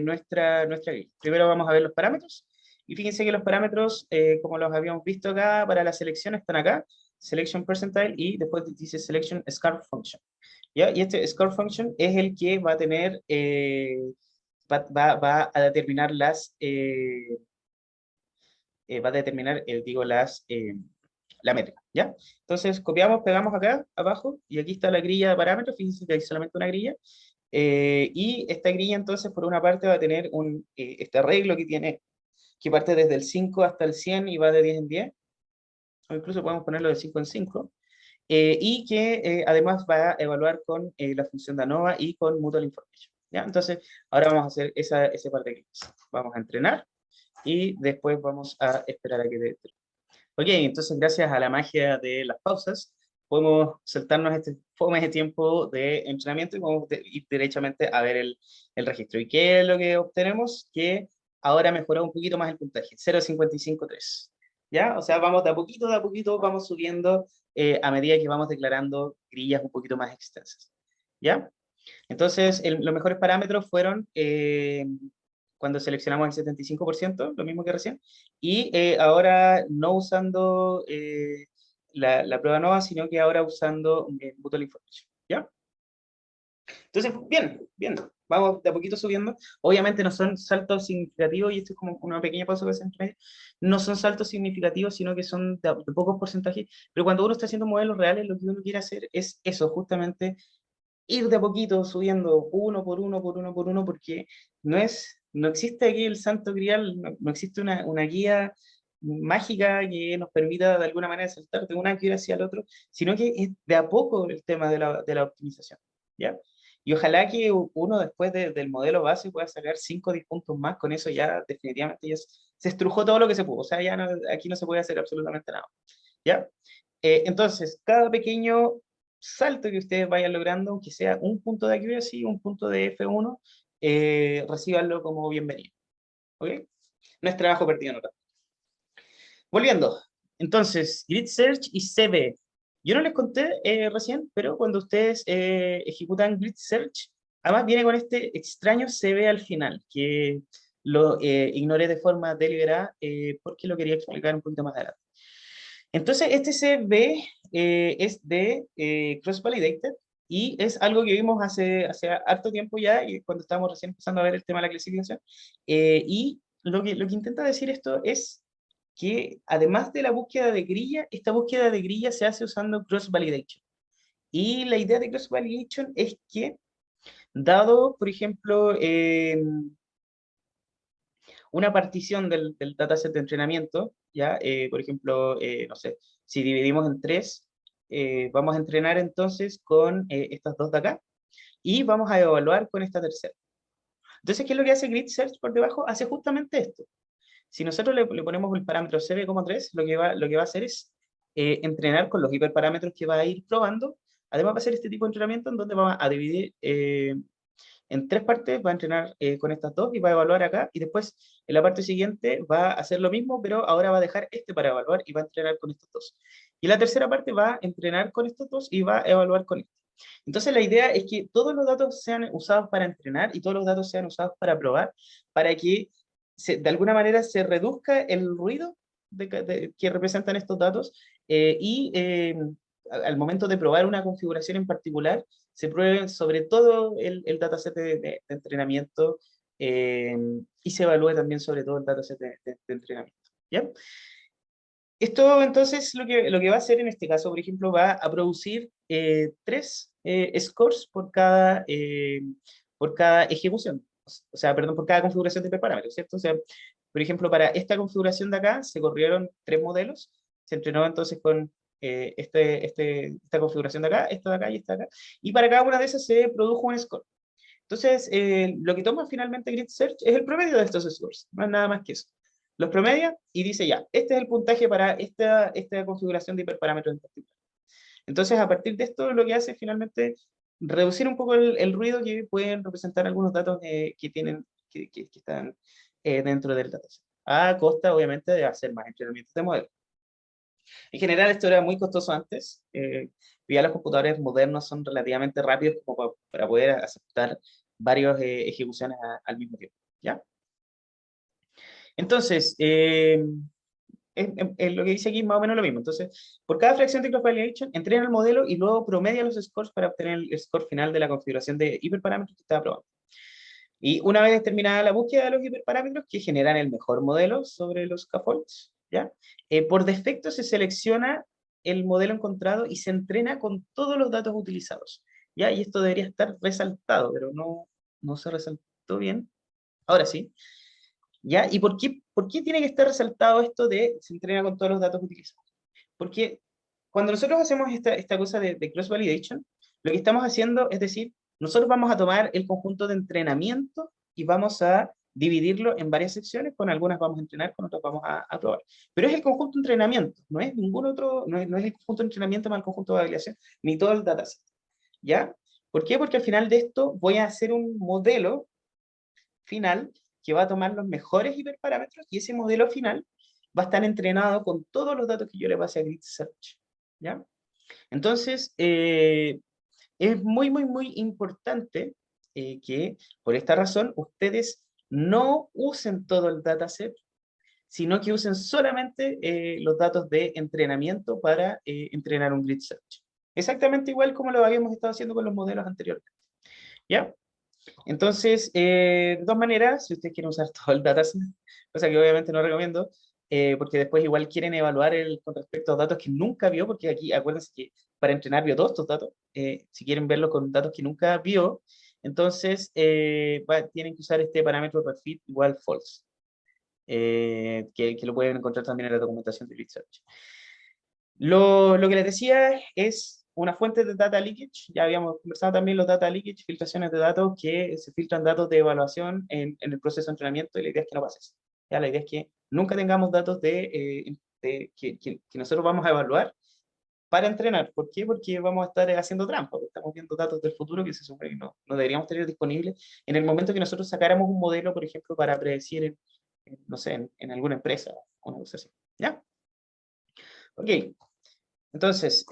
nuestra guía. Primero vamos a ver los parámetros. Y fíjense que los parámetros, como los habíamos visto acá, para la selección están acá, Selection Percentile, y después dice Selection Scar Function. ¿Ya? Y este Scar Function es el que va a tener, va a determinar la métrica, ¿ya? Entonces, copiamos, pegamos acá abajo, y aquí está la grilla de parámetros. Fíjense que hay solamente una grilla. Y esta grilla, entonces, por una parte va a tener este arreglo que parte desde el 5 hasta el 100 y va de 10 en 10, o incluso podemos ponerlo de 5 en 5, y que además va a evaluar con la función de ANOVA y con Mutual Information, ¿ya? Entonces, ahora vamos a hacer ese par de clics. Vamos a entrenar y después vamos a esperar a que dé. Ok, entonces gracias a la magia de las pausas, podemos saltarnos este fome de tiempo de entrenamiento y podemos ir derechamente a ver el registro. ¿Y qué es lo que obtenemos? Que ahora mejoró un poquito más el puntaje, 0.553. ¿Ya? O sea, vamos de a poquito, vamos subiendo a medida que vamos declarando grillas un poquito más extensas. ¿Ya? Entonces, los mejores parámetros fueron cuando seleccionamos el 75%, lo mismo que recién, y ahora no usando la prueba nueva, sino que ahora usando Mutual Information, ¿ya? Entonces, bien, vamos de a poquito subiendo. Obviamente no son saltos significativos, y esto es como una pequeña pausa que se entre medio. No son saltos significativos, sino que son de pocos porcentajes, pero cuando uno está haciendo modelos reales, lo que uno quiere hacer es eso, justamente ir de a poquito subiendo uno por uno, por uno, por uno, porque no existe aquí el santo grial, no existe una guía mágica que nos permita de alguna manera saltar de una accuracy al otro, sino que es de a poco el tema de la optimización, ¿ya? Y ojalá que uno después del modelo base pueda sacar 5 o 10 puntos más, con eso ya definitivamente ya se estrujó todo lo que se pudo, o sea, ya aquí no se puede hacer absolutamente nada, ¿ya? Entonces, cada pequeño salto que ustedes vayan logrando, aunque sea un punto de accuracy, un punto de F1, recíbanlo como bienvenido, ¿ok? No es trabajo perdido, no. Volviendo, entonces, Grid Search y CB. Yo no les conté recién, pero cuando ustedes ejecutan Grid Search, además viene con este extraño CB al final, que lo ignoré de forma deliberada porque lo quería explicar un poquito más adelante. Entonces, este CB es de Cross Validated y es algo que vimos hace harto tiempo ya, y cuando estábamos recién empezando a ver el tema de la clasificación. Y lo que intenta decir esto es que además de la búsqueda de grilla, esta búsqueda de grilla se hace usando Cross Validation. Y la idea de Cross Validation es que, dado, por ejemplo, una partición del dataset de entrenamiento, ¿ya? Por ejemplo, no sé, si dividimos en tres, vamos a entrenar entonces con estas dos de acá y vamos a evaluar con esta tercera. Entonces, ¿qué es lo que hace Grid Search por debajo? Hace justamente esto. Si nosotros le ponemos el parámetro CB,3, lo que va a hacer es entrenar con los hiperparámetros que va a ir probando. Además va a hacer este tipo de entrenamiento en donde va a dividir en tres partes, va a entrenar con estas dos y va a evaluar acá, y después en la parte siguiente va a hacer lo mismo, pero ahora va a dejar este para evaluar y va a entrenar con estos dos. Y la tercera parte va a entrenar con estos dos y va a evaluar con este. Entonces la idea es que todos los datos sean usados para entrenar y todos los datos sean usados para probar, para que de alguna manera se reduzca el ruido que representan estos datos y al momento de probar una configuración en particular, se pruebe sobre todo el dataset de entrenamiento y se evalúe también sobre todo el dataset de entrenamiento. ¿Ya? Esto entonces lo que va a hacer en este caso, por ejemplo, va a producir tres scores por cada ejecución. O sea, perdón, por cada configuración de parámetros, ¿cierto? O sea, por ejemplo, para esta configuración de acá se corrieron tres modelos, se entrenó entonces con esta configuración de acá, esta de acá y esta de acá, y para cada una de esas se produjo un score. Entonces, lo que toma finalmente Grid Search es el promedio de estos scores, no es nada más que eso. Los promedia y dice ya, este es el puntaje para esta configuración de hiperparámetros en particular. Entonces, a partir de esto, lo que hace es finalmente reducir un poco el ruido que pueden representar algunos datos que están dentro del dataset, a costa, obviamente, de hacer más entrenamientos de modelos. En general, esto era muy costoso antes. Ya los computadores modernos son relativamente rápidos como para poder aceptar varias ejecuciones al mismo tiempo. ¿Ya? Entonces, lo que dice aquí es más o menos lo mismo. Entonces, por cada fracción de cross validation, entrena el modelo y luego promedia los scores para obtener el score final de la configuración de hiperparámetros que estaba probando. Y una vez terminada la búsqueda de los hiperparámetros que generan el mejor modelo sobre los scaffolds, ¿ya? Por defecto se selecciona el modelo encontrado y se entrena con todos los datos utilizados, ¿ya? Y esto debería estar resaltado, pero no se resaltó bien. Ahora sí, ¿ya? ¿Y por qué tiene que estar resaltado esto de se entrena con todos los datos utilizados? Porque cuando nosotros hacemos esta cosa de cross-validation, lo que estamos haciendo es decir, nosotros vamos a tomar el conjunto de entrenamiento y vamos a dividirlo en varias secciones, con algunas vamos a entrenar, con otras vamos a probar. Pero es el conjunto de entrenamiento, no es ningún otro, no es el conjunto de entrenamiento más el conjunto de validación, ni todo el dataset. ¿Ya? ¿Por qué? Porque al final de esto voy a hacer un modelo final que va a tomar los mejores hiperparámetros y ese modelo final va a estar entrenado con todos los datos que yo le pase a Grid Search. ¿Ya? Entonces, es muy importante que por esta razón ustedes no usen todo el dataset, sino que usen solamente los datos de entrenamiento para entrenar un Grid Search. Exactamente igual como lo habíamos estado haciendo con los modelos anteriores. ¿Ya? Entonces, de todas maneras, si ustedes quieren usar todo el dataset, cosa que obviamente no recomiendo, porque después igual quieren evaluar con respecto a datos que nunca vio, porque aquí acuérdense que para entrenar vio todos estos datos, si quieren verlo con datos que nunca vio, entonces tienen que usar este parámetro refit igual false. que lo pueden encontrar también en la documentación de Grid Search. Lo que les decía es una fuente de data leakage. Ya habíamos conversado también los data leakage, filtraciones de datos, que se filtran datos de evaluación en el proceso de entrenamiento, y la idea es que no pase eso. Ya, la idea es que nunca tengamos datos que nosotros vamos a evaluar para entrenar. ¿Por qué? Porque vamos a estar haciendo trampa, porque estamos viendo datos del futuro que se supone que no deberíamos tener disponibles en el momento que nosotros sacáramos un modelo, por ejemplo, para predecir, no sé, en alguna empresa o una cosa así. ¿Ya? Ok. Entonces,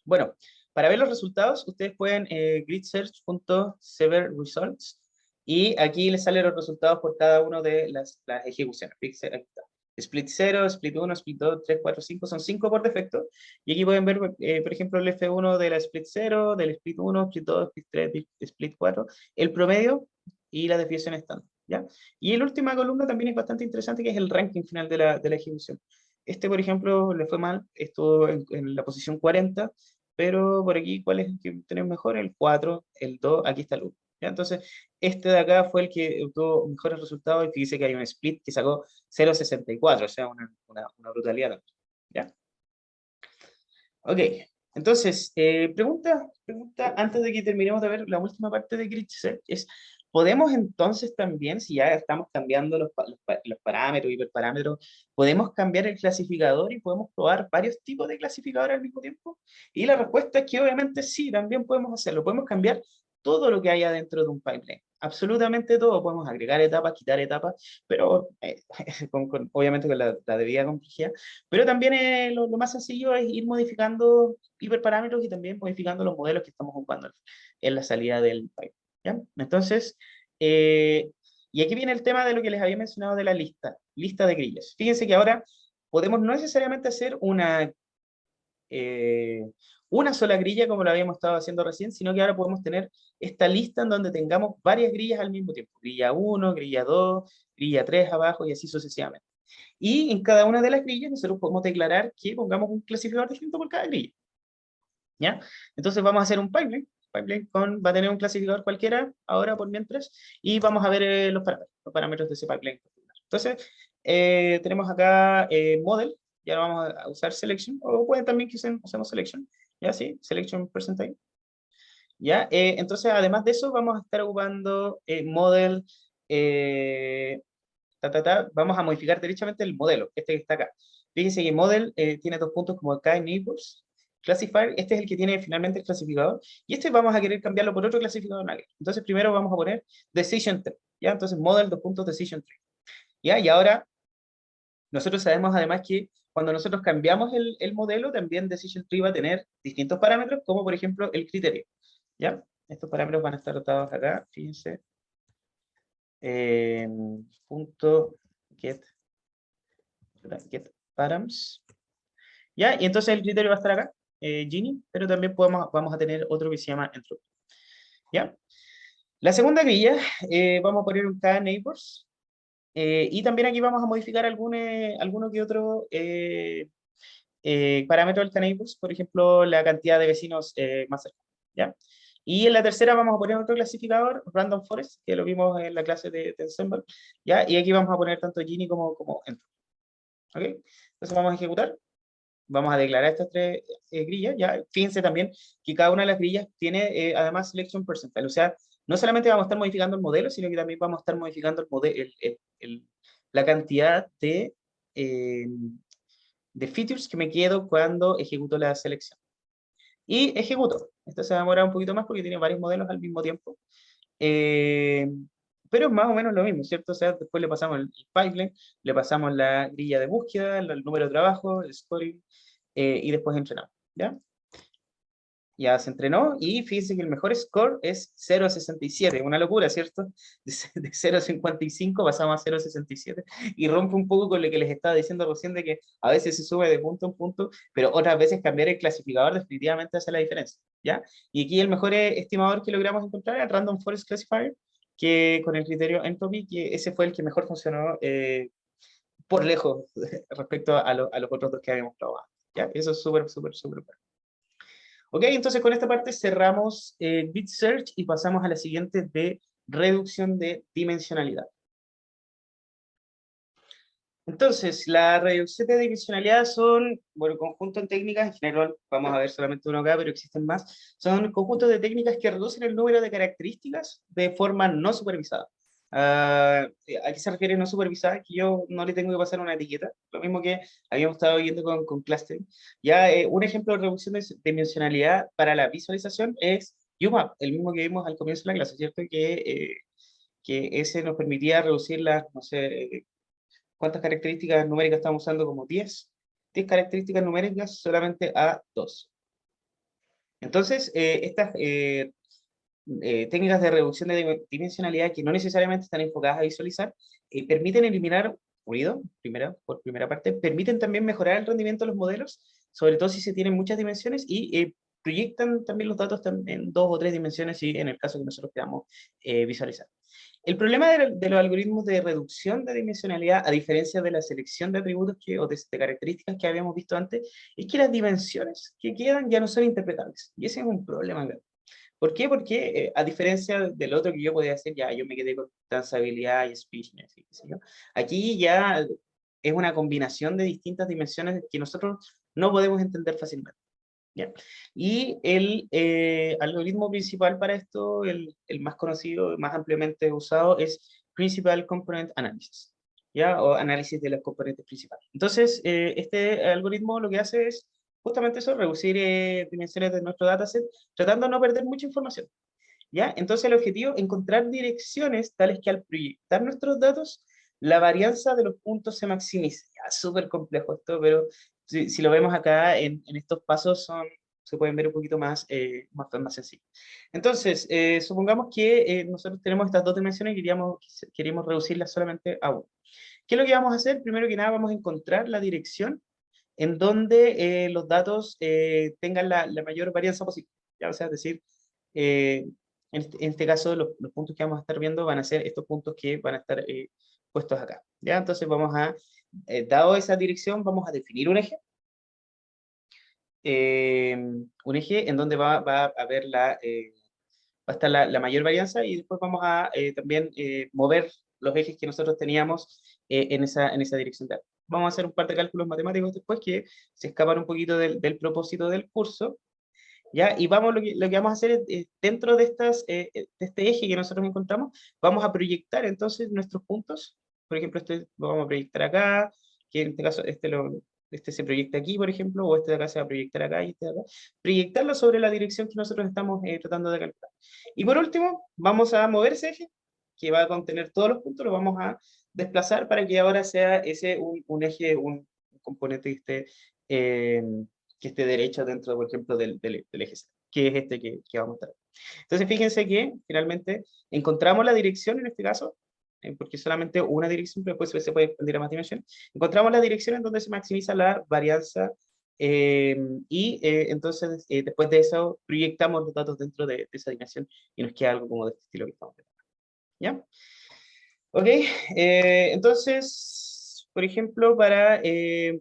bueno, para ver los resultados, ustedes pueden gridsearch.severresults, y aquí les salen los resultados por cada una de las ejecuciones. Aquí está. Split 0, Split 1, Split 2, 3, 4, 5, son 5 por defecto. Y aquí pueden ver, por ejemplo, el F1 de la Split 0, del Split 1, Split 2, Split 3, Split 4, el promedio y la desviación estándar. ¿Ya? Y la última columna también es bastante interesante, que es el ranking final de la ejecución. Este, por ejemplo, le fue mal, estuvo en la posición 40, pero por aquí, ¿cuál es el que tenemos mejor? El 4, el 2, aquí está el 1. ¿Ya? Entonces, este de acá fue el que obtuvo mejores resultados, y fíjese que hay un split que sacó 0,64, o sea, una brutalidad. ¿Ya? Ok, entonces, pregunta antes de que terminemos de ver la última parte de Grid Search, es: ¿podemos entonces también, si ya estamos cambiando los parámetros, hiperparámetros, podemos cambiar el clasificador y podemos probar varios tipos de clasificadores al mismo tiempo? Y la respuesta es que obviamente sí, también podemos hacerlo. Podemos cambiar todo lo que haya dentro de un pipeline. Absolutamente todo. Podemos agregar etapas, quitar etapas, pero obviamente con la debida complejidad. Pero también lo más sencillo es ir modificando hiperparámetros y también modificando los modelos que estamos ocupando en la salida del pipeline. ¿Ya? Entonces, y aquí viene el tema de lo que les había mencionado de la lista de grillas. Fíjense que ahora podemos no necesariamente hacer una sola grilla como lo habíamos estado haciendo recién, sino que ahora podemos tener esta lista en donde tengamos varias grillas al mismo tiempo. Grilla 1, grilla 2, grilla 3 abajo, y así sucesivamente. Y en cada una de las grillas nosotros podemos declarar que pongamos un clasificador distinto por cada grilla. ¿Ya? Entonces vamos a hacer un pipeline. Va a tener un clasificador cualquiera, ahora por mientras, y vamos a ver los parámetros de ese pipeline. Entonces, tenemos acá model, ya vamos a usar selection, o pueden también que usemos selection, ya sí, selection percentile. ¿Ya? Entonces, además de eso, vamos a estar ocupando model, vamos a modificar derechamente el modelo, este que está acá. Fíjense que model tiene dos puntos como acá en neighbors. Classifier, este es el que tiene finalmente el clasificador, y este vamos a querer cambiarlo por otro clasificador nugget. Entonces primero vamos a poner decision tree, ¿ya? Entonces model dos puntos decision tree. ¿Ya? Y ahora nosotros sabemos además que cuando nosotros cambiamos el modelo, también decision tree va a tener distintos parámetros, como por ejemplo el criterio. ¿Ya? Estos parámetros van a estar dotados acá, fíjense. Punto get params. ¿Ya? Y entonces el criterio va a estar acá, Gini, pero también vamos a tener otro que se llama entropy. ¿Ya? La segunda grilla, vamos a poner un k neighbors, y también aquí vamos a modificar alguno que otro parámetro del k neighbors, por ejemplo, la cantidad de vecinos más cercanos. ¿Ya? Y en la tercera vamos a poner otro clasificador, random forest, que lo vimos en la clase de Ensemble. ¿Ya? Y aquí vamos a poner tanto Gini como entropy. ¿Ok? Entonces vamos a ejecutar. Vamos a declarar estas tres grillas. Ya, fíjense también que cada una de las grillas tiene además selection percentile, o sea, no solamente vamos a estar modificando el modelo, sino que también vamos a estar modificando la cantidad eh, de features que me quedo cuando ejecuto la selección. Y ejecuto. Esto se va a demorar un poquito más porque tiene varios modelos al mismo tiempo. Eh, pero es más o menos lo mismo, ¿cierto? O sea, después le pasamos el pipeline, le pasamos la grilla de búsqueda, el número de trabajo, el scoring, y después entrenamos, ¿ya? Ya se entrenó, y fíjense que el mejor score es 0,67, una locura, ¿cierto? De 0,55 pasamos a 0,67, y rompe un poco con lo que les estaba diciendo recién, de que a veces se sube de punto en punto, pero otras veces cambiar el clasificador definitivamente hace la diferencia, ¿ya? Y aquí el mejor estimador que logramos encontrar es el Random Forest Classifier, que con el criterio Entropy, que ese fue el que mejor funcionó por lejos respecto a los otros dos que habíamos probado, ¿ya? Eso es súper, súper, súper bueno. Ok, entonces con esta parte cerramos Bit Search y pasamos a la siguiente de reducción de dimensionalidad. Entonces, la reducción de dimensionalidad son, bueno, conjuntos de técnicas, en general vamos a ver solamente uno acá, pero existen más, son conjuntos de técnicas que reducen el número de características de forma no supervisada. ¿A qué se refiere no supervisada? Que yo no le tengo que pasar una etiqueta, lo mismo que habíamos estado viendo con clustering. Ya, un ejemplo de reducción de dimensionalidad para la visualización es UMAP, el mismo que vimos al comienzo de la clase, ¿cierto? Que ese nos permitía reducir las, no sé, ¿cuántas características numéricas estamos usando? Como 10 características numéricas solamente a 2. Entonces, estas técnicas de reducción de dimensionalidad que no necesariamente están enfocadas a visualizar, permiten eliminar ruido, por primera parte, permiten también mejorar el rendimiento de los modelos, sobre todo si se tienen muchas dimensiones, y proyectan también los datos en 2 o 3 dimensiones, y en el caso que nosotros queramos visualizar. El problema de los algoritmos de reducción de dimensionalidad, a diferencia de la selección de atributos o de características que habíamos visto antes, es que las dimensiones que quedan ya no son interpretables. Y ese es un problema grande. ¿Por qué? Porque a diferencia del otro que yo podía hacer, ya yo me quedé con transabilidad y speechness, qué sé yo. Aquí ya es una combinación de distintas dimensiones que nosotros no podemos entender fácilmente. ¿Ya? Y el algoritmo principal para esto, el más conocido, más ampliamente usado, es Principal Component Analysis, ¿ya? O análisis de los componentes principales. Entonces, este algoritmo lo que hace es justamente eso, reducir dimensiones de nuestro dataset, tratando de no perder mucha información. ¿Ya? Entonces, el objetivo es encontrar direcciones tales que al proyectar nuestros datos, la varianza de los puntos se maximice. Ya, súper complejo esto, pero si lo vemos acá en estos pasos se pueden ver un poquito más sencillos. Entonces, supongamos que nosotros tenemos estas 2 dimensiones y queríamos reducirlas solamente a 1. ¿Qué es lo que vamos a hacer? Primero que nada, vamos a encontrar la dirección en donde los datos tengan la mayor varianza posible. ¿Ya? O sea, es decir, eh, en este caso, los puntos que vamos a estar viendo van a ser estos puntos que van a estar puestos acá. ¿Ya? Entonces dado esa dirección, vamos a definir un eje en donde va a haber va a estar la mayor varianza, y después vamos a también mover los ejes que nosotros teníamos en esa dirección. Vamos a hacer un par de cálculos matemáticos después que se escapan un poquito del propósito del curso, ¿ya? Y lo que vamos a hacer es, dentro de este eje que nosotros encontramos, vamos a proyectar entonces nuestros puntos. Por ejemplo, este lo vamos a proyectar acá, que en este caso este se proyecta aquí, por ejemplo, o este de acá se va a proyectar acá y este de acá. Proyectarlo sobre la dirección que nosotros estamos tratando de calcular. Y por último, vamos a mover ese eje, que va a contener todos los puntos, lo vamos a desplazar para que ahora sea ese un eje, un componente eh, que esté derecho dentro, por ejemplo, del eje C, que es este que vamos a traer. Entonces, fíjense que finalmente encontramos la dirección en este caso, porque solamente una dirección, pero después se puede expandir a más dimensiones. Encontramos la dirección en donde se maximiza la varianza, entonces después de eso proyectamos los datos dentro de esa dimensión y nos queda algo como de este estilo que estamos viendo. ¿Ya? Ok, entonces, por ejemplo,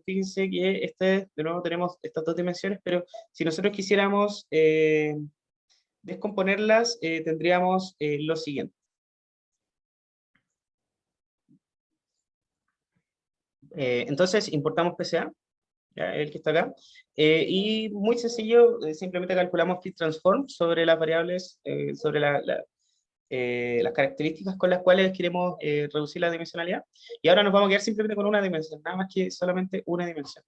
fíjense que de nuevo tenemos estas 2 dimensiones, pero si nosotros quisiéramos descomponerlas, tendríamos lo siguiente. Entonces, importamos PCA, ya, el que está acá, y muy sencillo, simplemente calculamos fit transform sobre las variables, sobre las características con las cuales queremos reducir la dimensionalidad. Y ahora nos vamos a quedar simplemente con una dimensión, nada más que solamente una dimensión.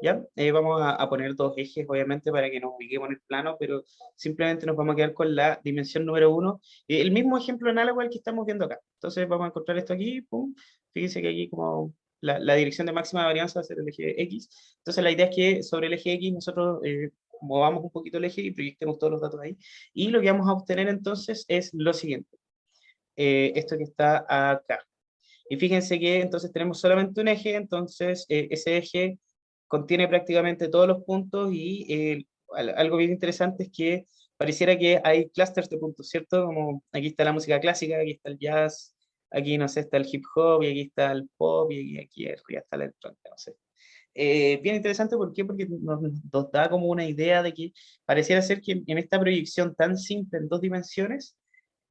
¿Ya? Vamos a poner 2 ejes, obviamente, para que nos ubiquemos en el plano, pero simplemente nos vamos a quedar con la dimensión número 1. El mismo ejemplo análogo al que estamos viendo acá. Entonces vamos a encontrar esto aquí, pum. Fíjense que aquí como la dirección de máxima varianza va a ser el eje X. Entonces la idea es que sobre el eje X nosotros movamos un poquito el eje y proyectemos todos los datos ahí. Y lo que vamos a obtener entonces es lo siguiente. Esto que está acá. Y fíjense que entonces tenemos solamente un eje, entonces ese eje contiene prácticamente todos los puntos, y algo bien interesante es que pareciera que hay clusters de puntos, ¿cierto? Como aquí está la música clásica, aquí está el jazz, aquí no sé, está el hip hop, y aquí está el pop, y aquí arriba está la electrónica, no sé. Bien interesante, ¿por qué? Porque nos da como una idea de que pareciera ser que en esta proyección tan simple en 2 dimensiones,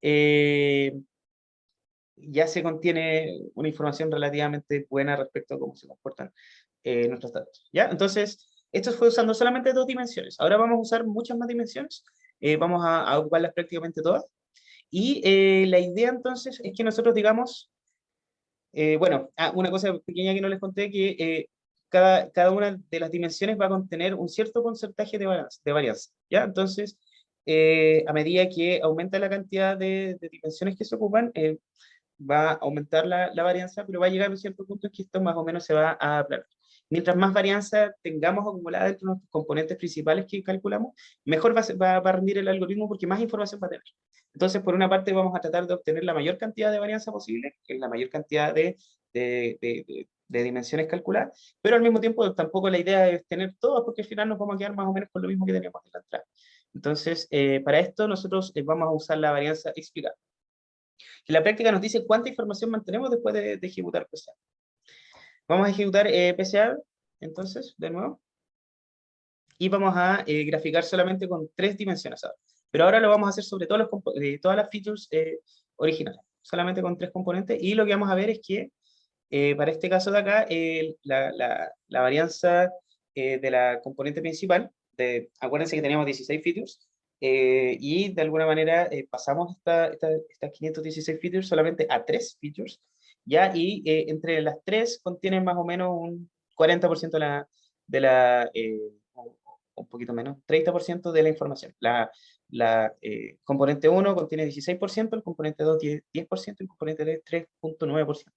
eh, ya se contiene una información relativamente buena respecto a cómo se comportan nuestros datos. ¿Ya? Entonces, esto fue usando solamente 2 dimensiones. Ahora vamos a usar muchas más dimensiones. Vamos a ocuparlas prácticamente todas. Y la idea entonces es que nosotros digamos, bueno, una cosa pequeña que no les conté, que cada una de las dimensiones va a contener un cierto porcentaje de varianza, ¿ya? Entonces, a medida que aumenta la cantidad de dimensiones que se ocupan, va a aumentar la varianza, pero va a llegar a un cierto punto en que esto más o menos se va a aplanar. Mientras más varianza tengamos acumulada dentro de nuestros componentes principales que calculamos, mejor va a rendir el algoritmo porque más información va a tener. Entonces, por una parte, vamos a tratar de obtener la mayor cantidad de varianza posible, que es la mayor cantidad de dimensiones calculadas, pero al mismo tiempo tampoco la idea es tener todas, porque al final nos vamos a quedar más o menos con lo mismo que teníamos en la entrada. Entonces, para esto nosotros vamos a usar la varianza explicada, que la práctica nos dice cuánta información mantenemos después de ejecutar PCA. Vamos a ejecutar PCA, entonces, de nuevo, y vamos a graficar solamente con 3 dimensiones ahora. Pero ahora lo vamos a hacer sobre todas las features originales, solamente con 3 componentes, y lo que vamos a ver es que para este caso de acá, la varianza de la componente principal, acuérdense que teníamos 16 features, y de alguna manera pasamos estas 516 features solamente a 3 features, ¿ya? Y entre las 3 contienen más o menos un 40% un poquito menos, 30% de la información. La componente 1 contiene 16%, el componente 2 10%, y el componente 3 3,9%.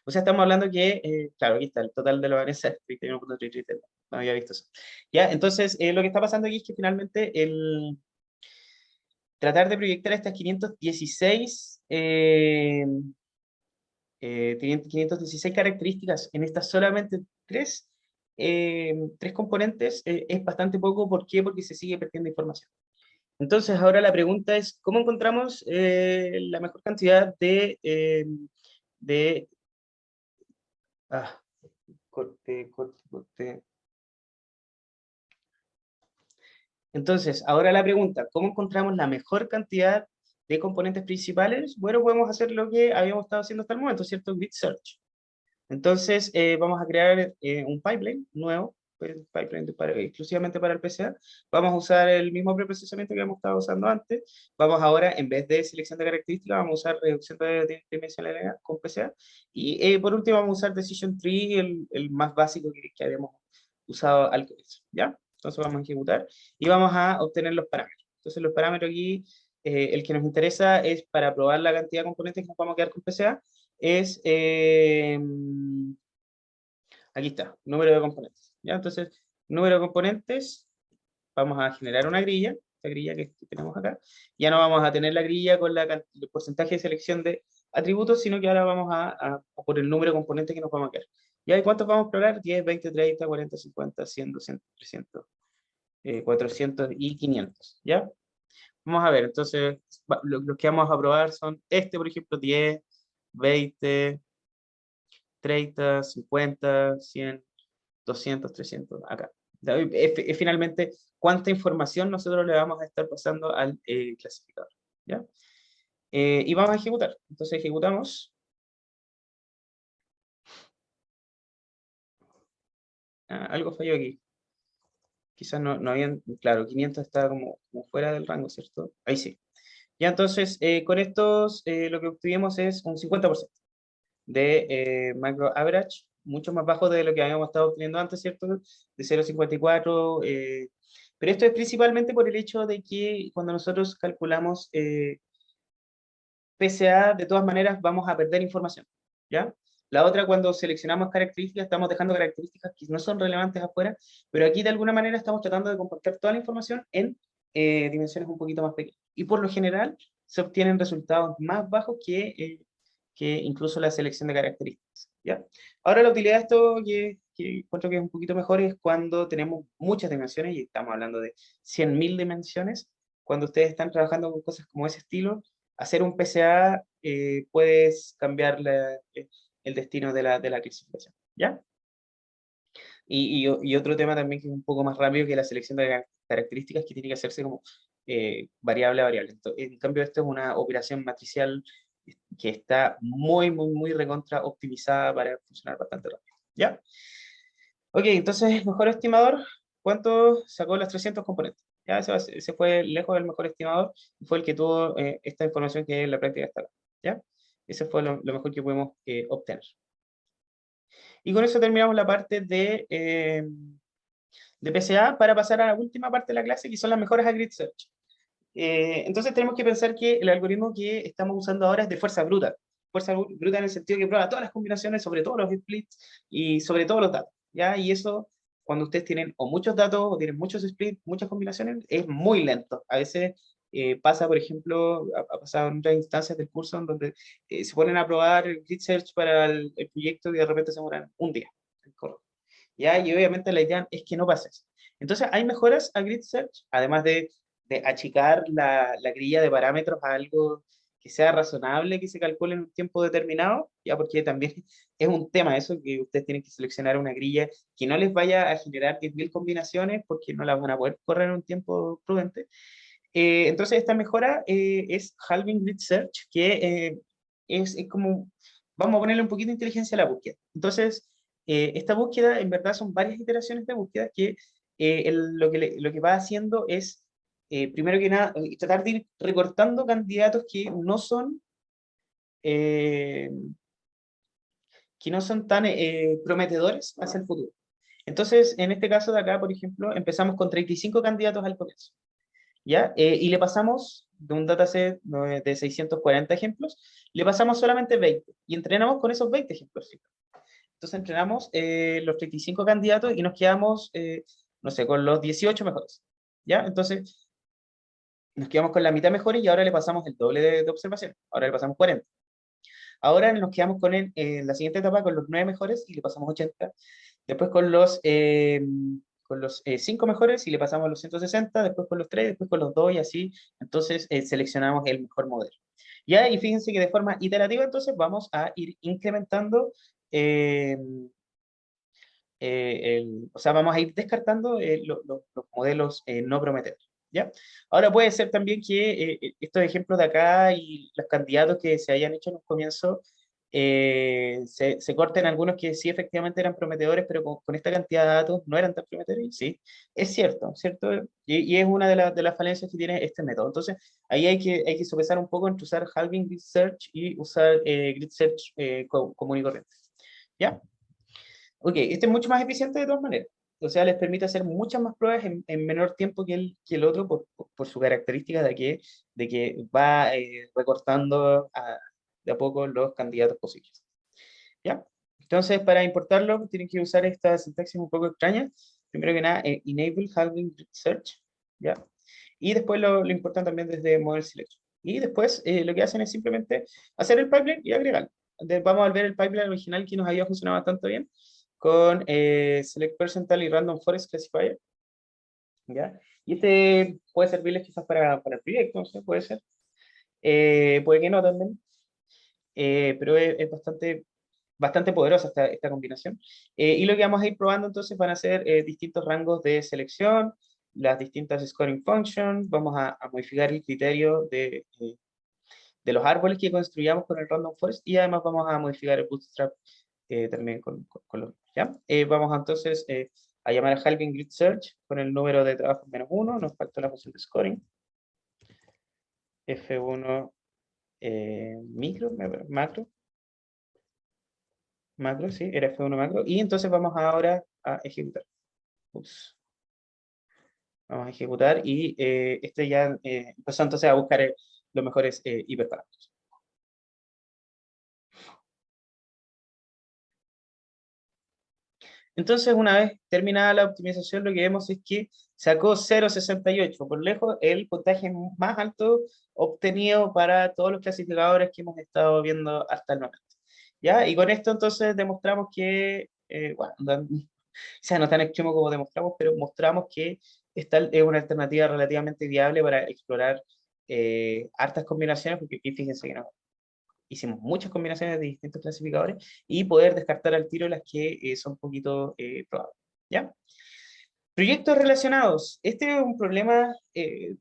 O sea, estamos hablando que, claro, aquí está el total de la varianza, 31,33, no había visto eso. ¿Ya? Entonces, lo que está pasando aquí es que finalmente tratar de proyectar estas 516, 516 características en estas solamente tres componentes es bastante poco. ¿Por qué? Porque se sigue perdiendo información. Entonces, ahora la pregunta es, ¿cómo encontramos la mejor cantidad de ah, corte. Entonces, ahora la pregunta, ¿cómo encontramos la mejor cantidad de componentes principales? Bueno, podemos hacer lo que habíamos estado haciendo hasta el momento, ¿cierto? Grid search. Entonces, vamos a crear un pipeline nuevo, pues, pipeline exclusivamente para el PCA. Vamos a usar el mismo preprocesamiento que hemos estado usando antes. Vamos ahora, en vez de selección de características, vamos a usar reducción de dimensionalidad con PCA. Y por último, vamos a usar Decision Tree, el más básico que habíamos usado al comienzo, ¿ya? Entonces vamos a ejecutar y vamos a obtener los parámetros. Entonces los parámetros aquí, el que nos interesa es para probar la cantidad de componentes que nos vamos a quedar con PCA, es, aquí está, número de componentes. ¿Ya? Entonces, número de componentes, vamos a generar una grilla, esta grilla que tenemos acá. Ya no vamos a tener la grilla con el porcentaje de selección de atributos, sino que ahora vamos a por el número de componentes que nos vamos a quedar. ¿Ya? ¿Y cuántos vamos a explorar? 10, 20, 30, 40, 50, 100, 200, 300, 400 y 500. ¿Ya? Vamos a ver, entonces, los que vamos a probar son por ejemplo, 10, 20, 30, 50, 100, 200, 300, acá. Es finalmente cuánta información nosotros le vamos a estar pasando al clasificador. ¿Ya? Y vamos a ejecutar. Entonces ejecutamos. Algo falló aquí. Quizás no habían, claro, 500 está como fuera del rango, ¿cierto? Ahí sí. Ya entonces, con estos lo que obtuvimos es un 50% de macro average, mucho más bajo de lo que habíamos estado obteniendo antes, ¿cierto? De 0,54. Pero esto es principalmente por el hecho de que cuando nosotros calculamos PCA, de todas maneras vamos a perder información, ¿ya? La otra, cuando seleccionamos características, estamos dejando características que no son relevantes afuera, pero aquí de alguna manera estamos tratando de compactar toda la información en dimensiones un poquito más pequeñas. Y por lo general se obtienen resultados más bajos que incluso la selección de características, ¿ya? Ahora la utilidad de esto que encuentro que es un poquito mejor es cuando tenemos muchas dimensiones, y estamos hablando de 100.000 dimensiones. Cuando ustedes están trabajando con cosas como ese estilo, hacer un PCA puedes cambiar el destino de la clasificación, ¿ya? Y otro tema también que es un poco más rápido que la selección de características, que tiene que hacerse como variable a variable. En cambio, esto es una operación matricial que está muy recontra optimizada para funcionar bastante rápido. ¿Ya? Ok, entonces, mejor estimador, ¿cuánto sacó los 300 componentes? Ya, ese fue lejos del mejor estimador, y fue el que tuvo esta información que en la práctica está acá. ¿Ya? Ese fue lo mejor que pudimos obtener. Y con eso terminamos la parte de PCA para pasar a la última parte de la clase, que son las mejoras a Grid Search. Entonces tenemos que pensar que el algoritmo que estamos usando ahora es de fuerza bruta. Fuerza bruta en el sentido que prueba todas las combinaciones, sobre todos los splits y sobre todos los datos. ¿Ya? Y eso, cuando ustedes tienen o muchos datos o tienen muchos splits, muchas combinaciones, es muy lento. A veces pasa, por ejemplo, ha pasado en otras instancias del curso en donde se ponen a probar el Grid Search para el proyecto y de repente se demoran un día. ¿Ya? Y obviamente la idea es que no pase eso. Entonces, hay mejoras a Grid Search, además de achicar la grilla de parámetros a algo que sea razonable, que se calcule en un tiempo determinado, ya porque también es un tema eso, que ustedes tienen que seleccionar una grilla que no les vaya a generar 10.000 combinaciones porque no las van a poder correr en un tiempo prudente. Entonces, esta mejora es Halving Grid Search, que es como, vamos a ponerle un poquito de inteligencia a la búsqueda. Entonces, esta búsqueda, en verdad, son varias iteraciones de búsqueda que lo que va haciendo es, primero que nada, tratar de ir recortando candidatos eh, que no son tan prometedores hacia el futuro. Entonces, en este caso de acá, por ejemplo, empezamos con 35 candidatos al comienzo. ¿Ya? Y le pasamos de un dataset de 640 ejemplos, le pasamos solamente 20 y entrenamos con esos 20 ejemplos. ¿Sí? Entonces entrenamos los 35 candidatos y nos quedamos, no sé, con los 18 mejores. ¿Ya? Entonces nos quedamos con la mitad mejores y ahora le pasamos el doble de observación. Ahora le pasamos 40. Ahora nos quedamos la siguiente etapa con los 9 mejores y le pasamos 80. Después con los 5 mejores y le pasamos los 160, después con los 3, después con los 2 y así. Entonces seleccionamos el mejor modelo. Ya, y fíjense que de forma iterativa entonces vamos a ir incrementando, eh, o sea, vamos a ir descartando los modelos no prometedores. ¿Ya? Ahora puede ser también que estos ejemplos de acá y los candidatos que se hayan hecho en un comienzo se corten algunos que sí efectivamente eran prometedores, pero con esta cantidad de datos no eran tan prometedores. Sí, es cierto, ¿cierto? Y es una de las falencias que tiene este método. Entonces, ahí hay que sopesar un poco entre usar Halving Grid Search y usar Grid Search común y corriente. ¿Ya? Ok, este es mucho más eficiente de todas maneras. O sea, les permite hacer muchas más pruebas en menor tiempo que el otro por su característica de que va recortando de a poco los candidatos posibles. ¿Ya? Entonces, para importarlo, tienen que usar esta sintaxis un poco extraña. Primero que nada, enable halving search. ¿Ya? Y después lo importan también desde model selection. Y después lo que hacen es simplemente hacer el pipeline y agregarlo. Vamos a ver el pipeline original que nos había funcionado bastante bien con select percentile y random forest classifier. ¿Ya? Y este puede servirles quizás para el proyecto, no sé, puede ser. Puede que no también. Pero es bastante poderosa esta combinación. Y lo que vamos a ir probando entonces van a ser distintos rangos de selección, las distintas scoring functions, vamos a modificar el criterio de los árboles que construyamos con el random forest y además vamos a modificar el bootstrap también con los, ¿ya? Vamos entonces a llamar a halving grid search con el número de trabajo -1, nos falta la función de scoring, F1 macro, sí, era F1 macro, y entonces vamos ahora a ejecutar. Ups. Vamos a ejecutar y este ya empezó entonces a buscar los mejores hiperparámetros. Entonces, una vez terminada la optimización, lo que vemos es que sacó 0,68, por lejos el puntaje más alto obtenido para todos los clasificadores que hemos estado viendo hasta el momento. ¿Ya? Y con esto entonces demostramos que, bueno, o sea, no tan extremo como demostramos, pero mostramos que esta es una alternativa relativamente viable para explorar hartas combinaciones, porque aquí fíjense que no, hicimos muchas combinaciones de distintos clasificadores y poder descartar al tiro las que son un poquito probables. ¿Ya? Proyectos relacionados. Este es un problema,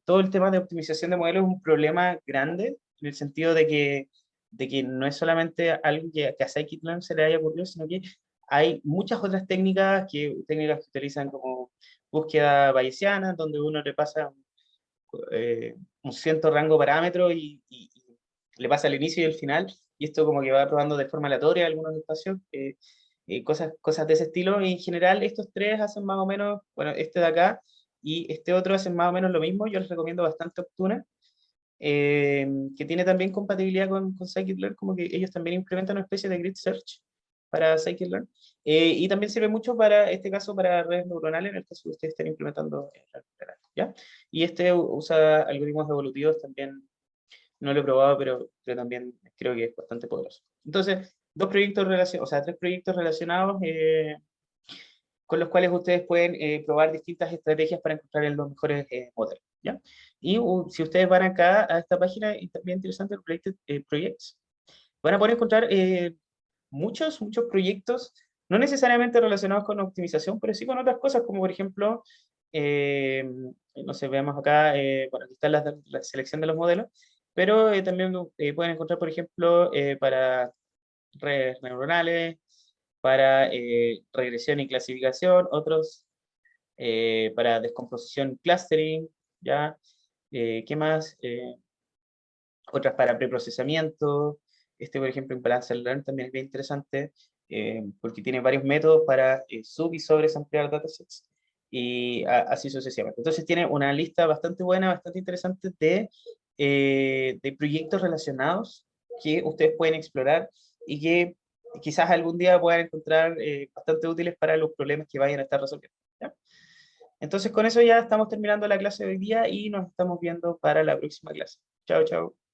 todo el tema de optimización de modelos es un problema grande, en el sentido de que de que no es solamente algo que a Scikit-learn se le haya ocurrido, sino que hay muchas otras técnicas que utilizan como búsqueda bayesiana, donde uno le pasa un cierto rango de parámetros y le pasa el inicio y el final, y esto como que va probando de forma aleatoria algunos espacios, cosas de ese estilo, y en general estos tres hacen más o menos, bueno, este de acá y este otro hacen más o menos lo mismo. Yo les recomiendo bastante Optuna, que tiene también compatibilidad con Scikit-learn, como que ellos también implementan una especie de grid search para Scikit-learn, y también sirve mucho para este caso para redes neuronales, en el caso que ustedes estén implementando ¿ya? Y este usa algoritmos evolutivos también, no lo he probado, pero también creo que es bastante poderoso. Entonces, o sea, tres proyectos relacionados, con los cuales ustedes pueden probar distintas estrategias para encontrar los mejores modelos, ¿ya? Y si ustedes van acá a esta página, y también interesante, Related Projects, van a poder encontrar muchos proyectos, no necesariamente relacionados con optimización, pero sí con otras cosas, como por ejemplo, eh, no sé, veamos acá, bueno, aquí está la selección de los modelos, pero también pueden encontrar, por ejemplo, para redes neuronales, para regresión y clasificación, otros para descomposición y clustering, ¿ya? ¿Qué más? Otras para preprocesamiento. Este, por ejemplo, en Balancer Learn también es bien interesante, porque tiene varios métodos para sub y sobresamplear datasets, y así sucesivamente. Entonces tiene una lista bastante buena, bastante interesante de proyectos relacionados que ustedes pueden explorar y que quizás algún día puedan encontrar bastante útiles para los problemas que vayan a estar resolviendo, ¿ya? Entonces con eso ya estamos terminando la clase de hoy día y nos estamos viendo para la próxima clase. Chao, chao.